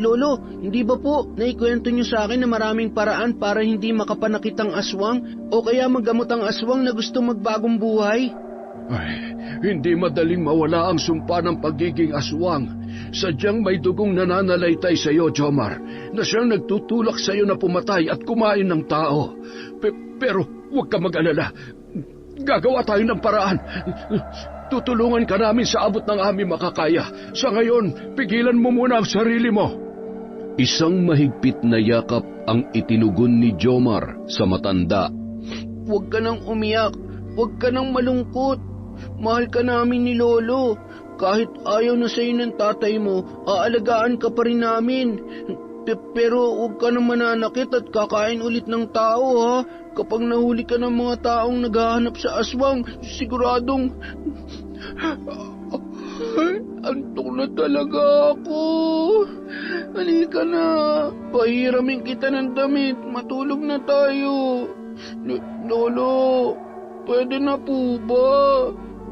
Lolo, hindi ba po naikwento niyo sa akin na maraming paraan para hindi makapanakit ang aswang o kaya maggamot ang aswang na gusto magbagong buhay? Ay, hindi madaling mawala ang sumpa ng pagiging aswang. Sadyang may dugong nananalaytay sa iyo, Jomar, na siyang nagtutulak sa iyo na pumatay at kumain ng tao. Pero huwag ka mag-alala. Gagawa tayo ng paraan. Tutulungan ka namin sa abot ng aming makakaya. Sa ngayon, pigilan mo muna ang sarili mo. Isang mahigpit na yakap ang itinugon ni Jomar sa matanda. Huwag ka nang umiyak. Huwag ka nang malungkot. Mahal ka namin ni Lolo. Kahit ayaw na sa'yo ng tatay mo, aalagaan ka pa rin namin. Pero huwag ka nang mananakit at kakain ulit ng tao, ha? Kapag nahuli ka ng mga taong naghahanap sa aswang, siguradong... Antok na talaga ako. Halika na. Pahiramin kita ng damit. Matulog na tayo. Lolo, pwede na po ba?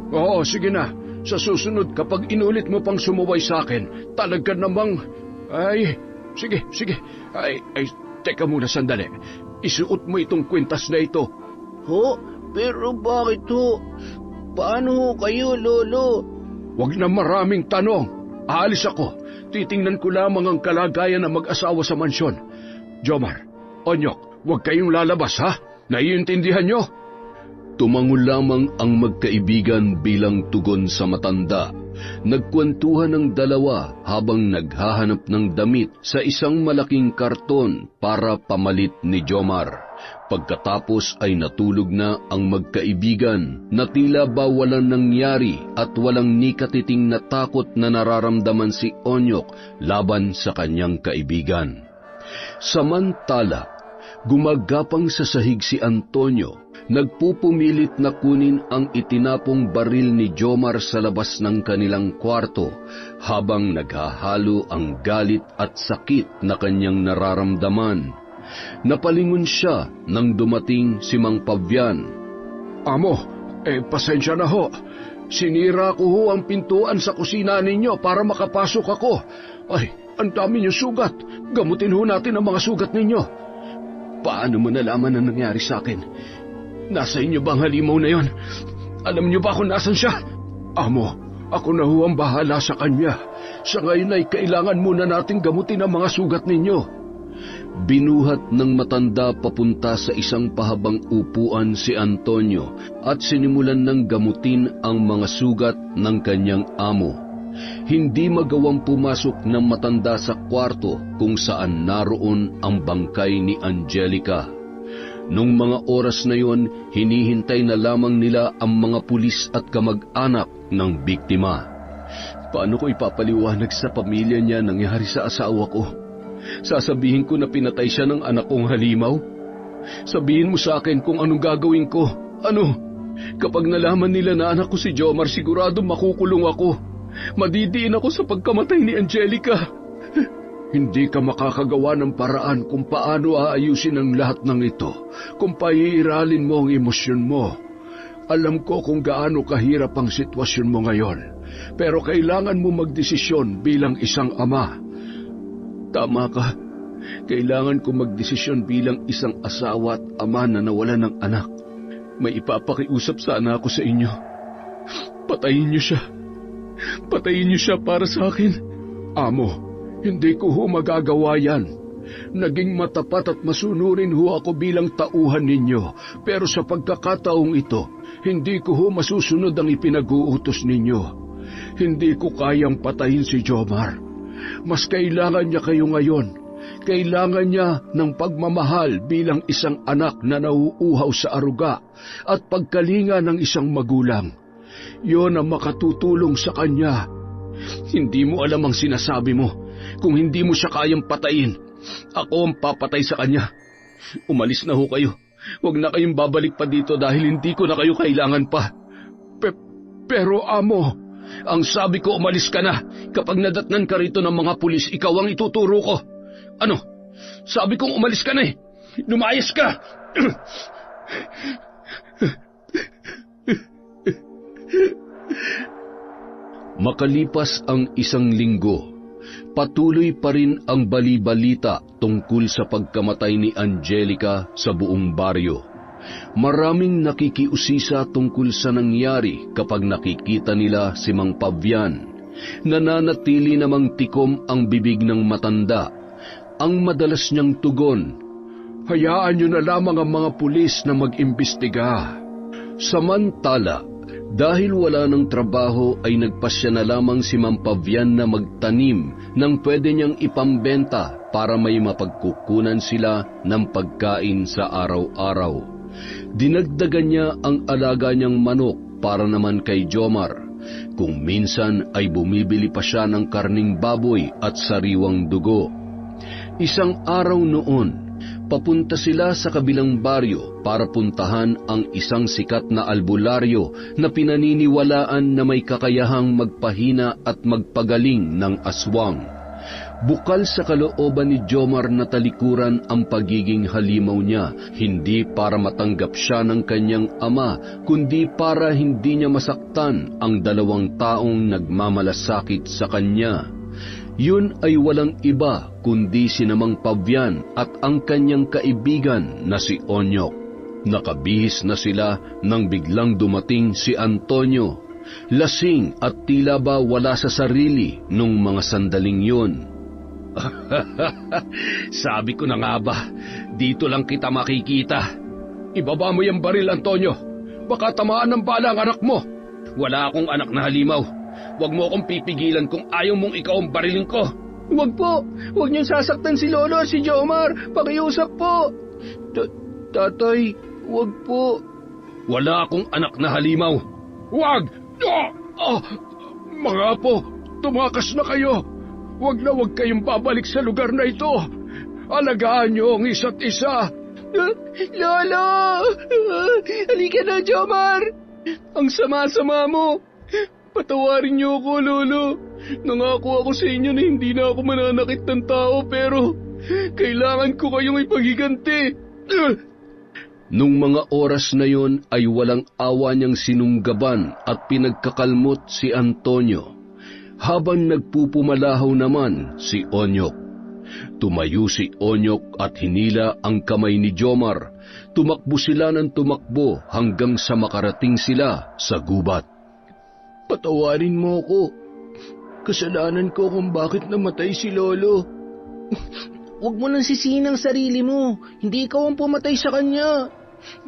Oo, sige na. Sa susunod, kapag inulit mo pang sumuway sa akin, talaga namang... Ay, sige. Ay, teka muna sandali. Isuot mo itong kwintas na ito. Ho? Pero bakit ho? Paano ho kayo, Lolo? Huwag na maraming tanong. Aalis ako. Titingnan ko lamang ang kalagayan ng mag-asawa sa mansyon. Jomar, Onyok, huwag kayong lalabas, ha? Naiintindihan nyo? Tumango lamang ang magkaibigan bilang tugon sa matanda. Nagkwentuhan ng dalawa habang naghahanap ng damit sa isang malaking karton para pamalit ni Jomar. Pagkatapos ay natulog na ang magkaibigan na tila ba walang nangyari at walang nikatiting na takot na nararamdaman si Onyok laban sa kanyang kaibigan. Samantala, gumagapang sa sahig si Antonio, nagpupumilit na kunin ang itinapong baril ni Jomar sa labas ng kanilang kwarto habang naghahalo ang galit at sakit na kanyang nararamdaman. Napalingon siya nang dumating si Mang Pabian. Amo, pasensya na ho. Sinira ko ho ang pintuan sa kusina ninyo para makapasok ako. Ay, ang dami niyong sugat. Gamutin ho natin ang mga sugat ninyo. Paano mo nalaman ang nangyari sa akin? Nasa inyo bang halimaw na yon? Alam niyo ba kung nasan siya? Amo, ako na ho ang bahala sa kanya. Sa ngayon ay kailangan muna nating gamutin ang mga sugat ninyo. Binuhat ng matanda papunta sa isang pahabang upuan si Antonio at sinimulan ng gamutin ang mga sugat ng kanyang amo. Hindi magawang pumasok ng matanda sa kwarto kung saan naroon ang bangkay ni Angelica. Nung mga oras na yon, hinihintay na lamang nila ang mga pulis at kamag-anak ng biktima. Paano ko ipapaliwanag sa pamilya niya nangyari sa asawa ko? Sasabihin ko na pinatay siya ng anak kong halimaw? Sabihin mo sa akin kung anong gagawin ko. Ano? Kapag nalaman nila na anak ko si Jomar, sigurado makukulong ako. Madidiin ako sa pagkamatay ni Angelica. Hindi ka makakagawa ng paraan kung paano aayusin ang lahat ng ito, kung paiiralin mo ang emosyon mo. Alam ko kung gaano kahirap ang sitwasyon mo ngayon, pero kailangan mo magdesisyon bilang isang ama. Tama ka. Kailangan ko magdesisyon bilang isang asawa at ama na nawalan ng anak. May ipapakiusap sana ako sa inyo. Patayin niyo siya. Patayin niyo siya para sa akin. Amo, hindi ko ho magagawa yan. Naging matapat at masunurin ho ako bilang tauhan ninyo, pero sa pagkakataong ito, hindi ko ho masusunod ang ipinag-uutos ninyo. Hindi ko kayang patayin si Jomar. Mas kailangan niya kayo ngayon. Kailangan niya ng pagmamahal bilang isang anak na nauuhaw sa aruga at pagkalinga ng isang magulang. Yon ang makatutulong sa kanya. Hindi mo alam ang sinasabi mo. Kung hindi mo siya kayang patayin, ako ang papatay sa kanya. Umalis na ho kayo. Huwag na kayong babalik pa dito dahil hindi ko na kayo kailangan pa. Pero amo, ang sabi ko umalis ka na. Kapag nadatnan ka rito ng mga pulis, ikaw ang ituturo ko. Ano? Sabi kong umalis ka na eh. Lumayas ka! Makalipas ang isang linggo, patuloy pa rin ang bali-balita tungkol sa pagkamatay ni Angelica sa buong baryo. Maraming nakikiusisa tungkol sa nangyari kapag nakikita nila si Mang Pabian. Nananatili namang tikom ang bibig ng matanda. Ang madalas niyang tugon, hayaan niyo na lamang ang mga pulis na mag-imbestiga. Samantala, dahil wala ng trabaho ay nagpasya na lamang si Mang Pabian na magtanim ng pwede niyang ipambenta para may mapagkukunan sila ng pagkain sa araw-araw. Dinagdagan niya ang alaga niyang manok para naman kay Jomar. Kung minsan ay bumibili pa siya ng karning baboy at sariwang dugo. Isang araw noon, papunta sila sa kabilang baryo para puntahan ang isang sikat na albularyo na pinaniniwalaan na may kakayahang magpahina at magpagaling ng aswang. Bukal sa kalooban ni Jomar na talikuran ang pagiging halimaw niya, hindi para matanggap siya ng kanyang ama, kundi para hindi niya masaktan ang dalawang taong nagmamalasakit sa kanya. Yun ay walang iba kundi si Mang Pavian at ang kanyang kaibigan na si Onyok. Nakabihis na sila nang biglang dumating si Antonio. Lasing at tila ba wala sa sarili nung mga sandaling yun. Sabi ko na nga ba, dito lang kita makikita. Ibaba mo yung baril, Antonio. Baka tamaan ng bala ang anak mo. Wala akong anak na halimaw. Huwag mo akong pipigilan kung ayaw mong ikaw ang barilin ko. Huwag po! Huwag niyong sasaktan si Lolo at si Jomar! Pakiusap po! Tatay, huwag po. Wala akong anak na halimaw. Huwag! Mga apo, tumakas na kayo. Huwag na huwag kayong babalik sa lugar na ito. Alagaan niyo ang isa't isa. Lolo! Halika na, Jomar! Ang sama-sama mo! Patawarin niyo ako, Lolo. Nangako ako sa inyo na hindi na ako mananakit ng tao, pero kailangan ko kayong ipaghiganti. Nung mga oras na yon ay walang awa niyang sinunggaban at pinagkakalmot si Antonio, habang nagpupumalahaw naman si Onyok. Tumayo si Onyok at hinila ang kamay ni Jomar. Tumakbo sila ng tumakbo hanggang sa makarating sila sa gubat. Patawarin mo ako. Kasalanan ko kung bakit namatay si Lolo. Huwag mo nang sisihin ang sarili mo. Hindi ikaw ang pumatay sa kanya.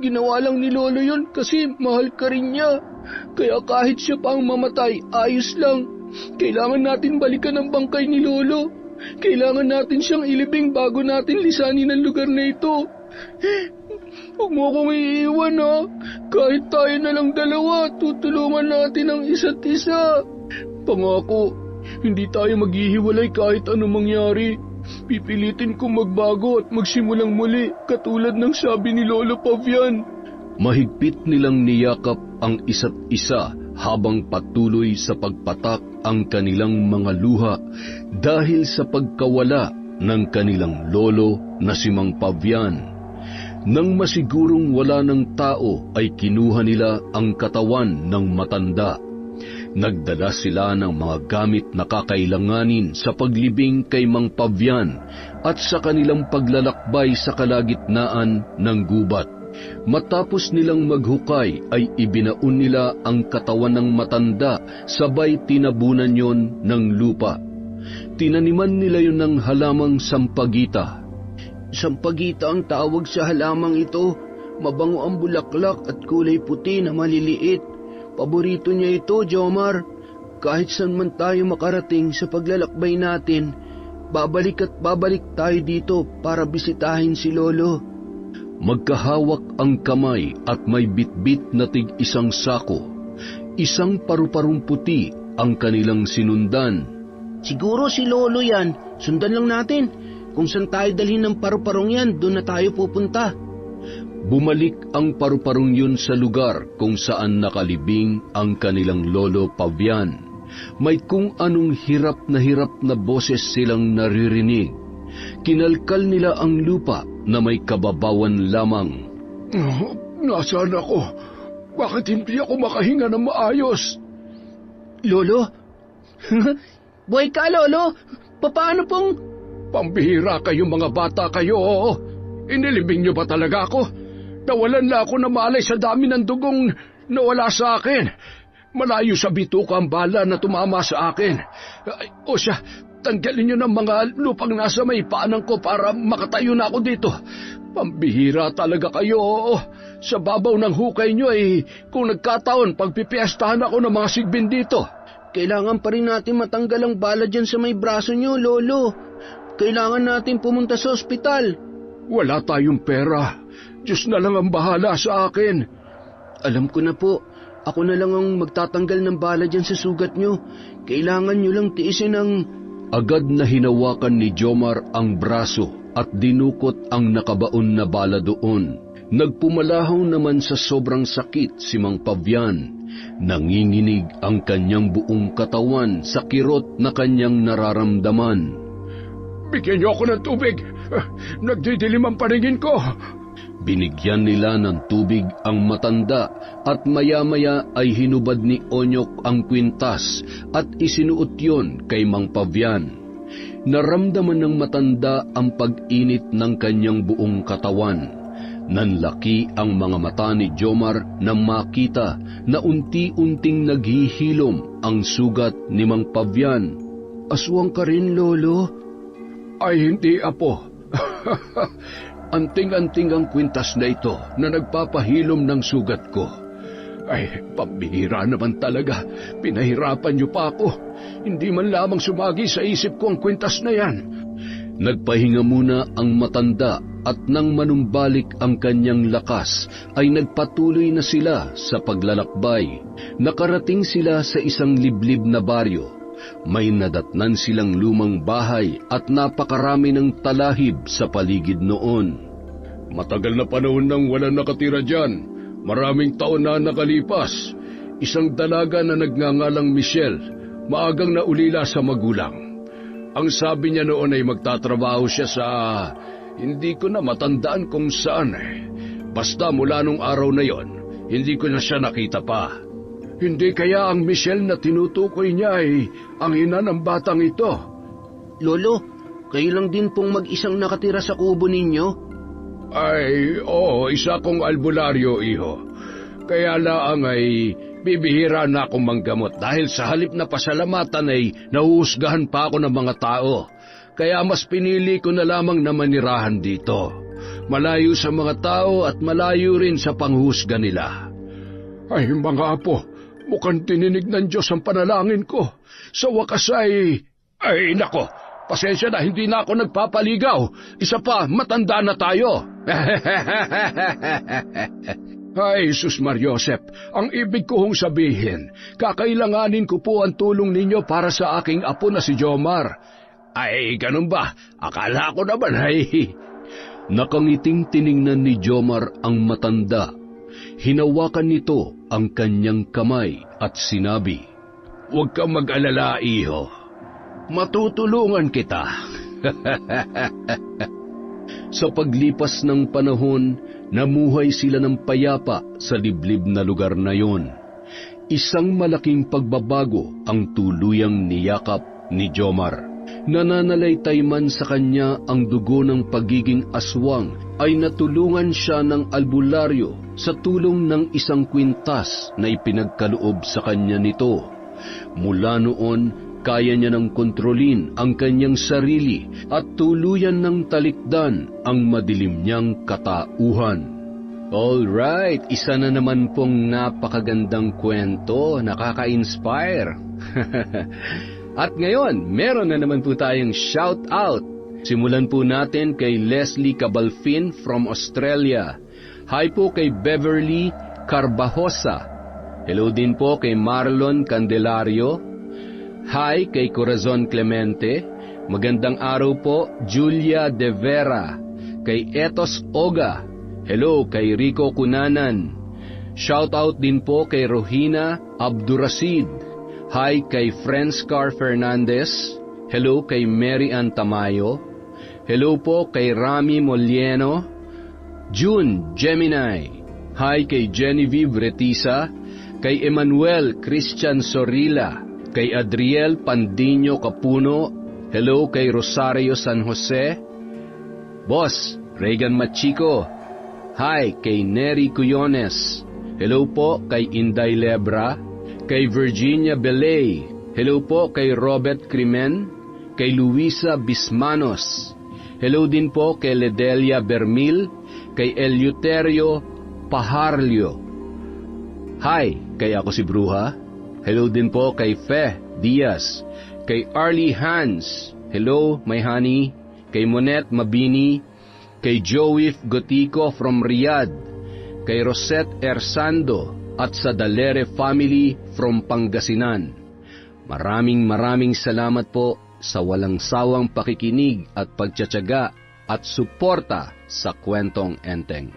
Ginawa lang ni Lolo yun kasi mahal ka rin niya. Kaya kahit siya pa ang mamatay, ayos lang. Kailangan natin balikan ang bangkay ni Lolo. Kailangan natin siyang ilibing bago natin lisanin ang lugar na ito. Huwag mo akong iiwan, ha. Kahit tayo na lang dalawa, tutulungan natin ang isa't isa. Pangako, hindi tayo maghihiwalay kahit anong mangyari. Pipilitin kong magbago at magsimulang muli, katulad ng sabi ni Lolo Pavian. Mahigpit nilang niyakap ang isa't isa habang patuloy sa pagpatak ang kanilang mga luha dahil sa pagkawala ng kanilang lolo na si Mang Pavian. Nang masigurong wala ng tao ay kinuha nila ang katawan ng matanda. Nagdala sila ng mga gamit na kakailanganin sa paglibing kay Mang Pavian at sa kanilang paglalakbay sa kalagitnaan ng gubat. Matapos nilang maghukay ay ibinaon nila ang katawan ng matanda sabay tinabunan yon ng lupa. Tinaniman nila yon ng halamang sampagita. Sampagita ang tawag sa halamang ito. Mabango ang bulaklak at kulay puti na maliliit. Paborito niya ito, Jomar. Kahit saan man tayo makarating sa paglalakbay natin, babalik at babalik tayo dito para bisitahin si Lolo. Magkahawak ang kamay at may bitbit na tig-isang sako. Isang paru-parong puti ang kanilang sinundan. Siguro si Lolo yan. Sundan lang natin. Kung saan tayo dalhin ng paru-parong yan, doon na tayo pupunta. Bumalik ang paru-parong yun sa lugar kung saan nakalibing ang kanilang lolo Pavian. May kung anong hirap na boses silang naririnig. Kinalkal nila ang lupa na may kababawan lamang. Nasaan ako? Bakit hindi ako makahinga ng maayos? Lolo? Buhay ka, Lolo? Paano pong... Pambihira kayo mga bata kayo. Inilibing niyo ba talaga ako? Nawalan na ako na malay sa dami ng dugong nawala sa akin. Malayo sa bituka ang bala na tumama sa akin. O siya, tanggalin niyo ng mga lupang nasa may paanan ko para makatayo na ako dito. Pambihira talaga kayo. Sa babaw ng hukay niyo ay kung nagkataon pagpipiestahan ako ng mga sigbin dito. Kailangan pa rin natin matanggal ang bala dyan sa may braso niyo, Lolo. Kailangan natin pumunta sa ospital. Wala tayong pera. Diyos na lang ang bahala sa akin. Alam ko na po. Ako na lang ang magtatanggal ng bala dyan sa sugat nyo. Kailangan nyo lang tiisin ang... Agad na hinawakan ni Jomar ang braso at dinukot ang nakabaon na bala doon. Nagpumalahaw naman sa sobrang sakit si Mang Pavian. Nanginginig ang kanyang buong katawan sa kirot na kanyang nararamdaman. Bigyan niyo ako ng tubig. Nagdidilim ang paningin ko. Binigyan nila ng tubig ang matanda at maya-maya ay hinubad ni Onyok ang kwintas at isinuot yon kay Mang Pavian. Naramdaman ng matanda ang pag-init ng kanyang buong katawan. Nanlaki ang mga mata ni Jomar nang makita na unti-unting naghihilom ang sugat ni Mang Pavian. Aswang ka rin, Lolo? Ay hindi, Apo. Anting-anting ang kwintas na ito na nagpapahilom ng sugat ko. Ay, pambihira naman talaga. Pinahirapan niyo pa ako. Hindi man lamang sumagi sa isip ko ang kwintas na yan. Nagpahinga muna ang matanda at nang manumbalik ang kanyang lakas ay nagpatuloy na sila sa paglalakbay. Nakarating sila sa isang liblib na baryo. May nadatnan silang lumang bahay at napakarami ng talahib sa paligid noon. Matagal na panahon nang walang nakatira dyan. Maraming taon na nakalipas. Isang dalaga na nagngangalang Michelle, maagang naulila sa magulang. Ang sabi niya noon ay magtatrabaho siya sa... hindi ko na matandaan kung saan Basta mula nung araw na yon, hindi ko na siya nakita pa. Hindi kaya ang Michelle na tinutukoy niya ay ang ina ng batang ito? Lolo, kayo lang din pong mag-isang nakatira sa kubo ninyo? Ay, oo, isa kong albularyo, iho. Kaya lang ay bibihira na akong manggamot dahil sa halip na pasalamatan ay nahuhusgahan pa ako ng mga tao. Kaya mas pinili ko na lamang na manirahan dito. Malayo sa mga tao at malayo rin sa panghusga nila. Ay, mga apo, mukhang tininig ng Diyos ang panalangin ko. Sa wakas ay... Ay, nako, pasensya na, hindi na ako nagpapaligaw. Isa pa, matanda na tayo. Ay, Sus Mariosep, ang ibig ko hong sabihin, kakailanganin ko po ang tulong ninyo para sa aking apo na si Jomar. Ay, ganun ba? Akala ko naman ay... Nakangiting tiningnan ni Jomar ang matanda. Hinawakan nito ang kanyang kamay at sinabi, "Huwag kang mag-alala, iho. Matutulungan kita." Sa paglipas ng panahon, namuhay sila ng payapa sa liblib na lugar na yon. Isang malaking pagbabago ang tuluyang niyakap ni Jomar. Nananalaytay man sa kanya ang dugo ng pagiging aswang, ay natulungan siya ng albularyo sa tulong ng isang kwintas na ipinagkaloob sa kanya nito. Mula noon, kaya niya nang kontrolin ang kanyang sarili at tuluyan ng talikdan ang madilim niyang katauhan. Alright, isa na naman pong napakagandang kwento, nakaka-inspire. At ngayon, meron na naman po tayong shout-out. Simulan po natin kay Leslie Cabalfin from Australia. Hi po kay Beverly Carbajosa. Hello din po kay Marlon Candelario. Hi kay Corazon Clemente. Magandang araw po, Julia De Vera. Kay Etos Oga. Hello kay Rico Cunanan. Shout-out din po kay Rohina Abdurasid. Hi kay Friendscar Fernandez. Hello kay Mary Ann Tamayo. Hello po kay Rami Molieno. June Gemini. Hi kay Genevieve Retisa. Kay Emmanuel Christian Sorila. Kay Adriel Pandinho Capuno. Hello kay Rosario San Jose. Boss Regan Machico. Hi kay Neri Cuyones. Hello po kay Inday Lebra. Kay Virginia Belay. Hello po kay Robert Crimen. Kay Luisa Bismanos. Hello din po kay Ledelia Bermil. Kay Eleuterio Paharlio. Hi, kay ako si Bruja. Hello din po kay Fe Diaz. Kay Arlie Hans. Hello, my honey. Kay Monet Mabini. Kay Joey Gotico from Riyadh. Kay Rosette Ersando. At sa Dalere family from Pangasinan. Maraming salamat po sa walang sawang pakikinig at pagtsatsaga at suporta sa Kwentong Enteng.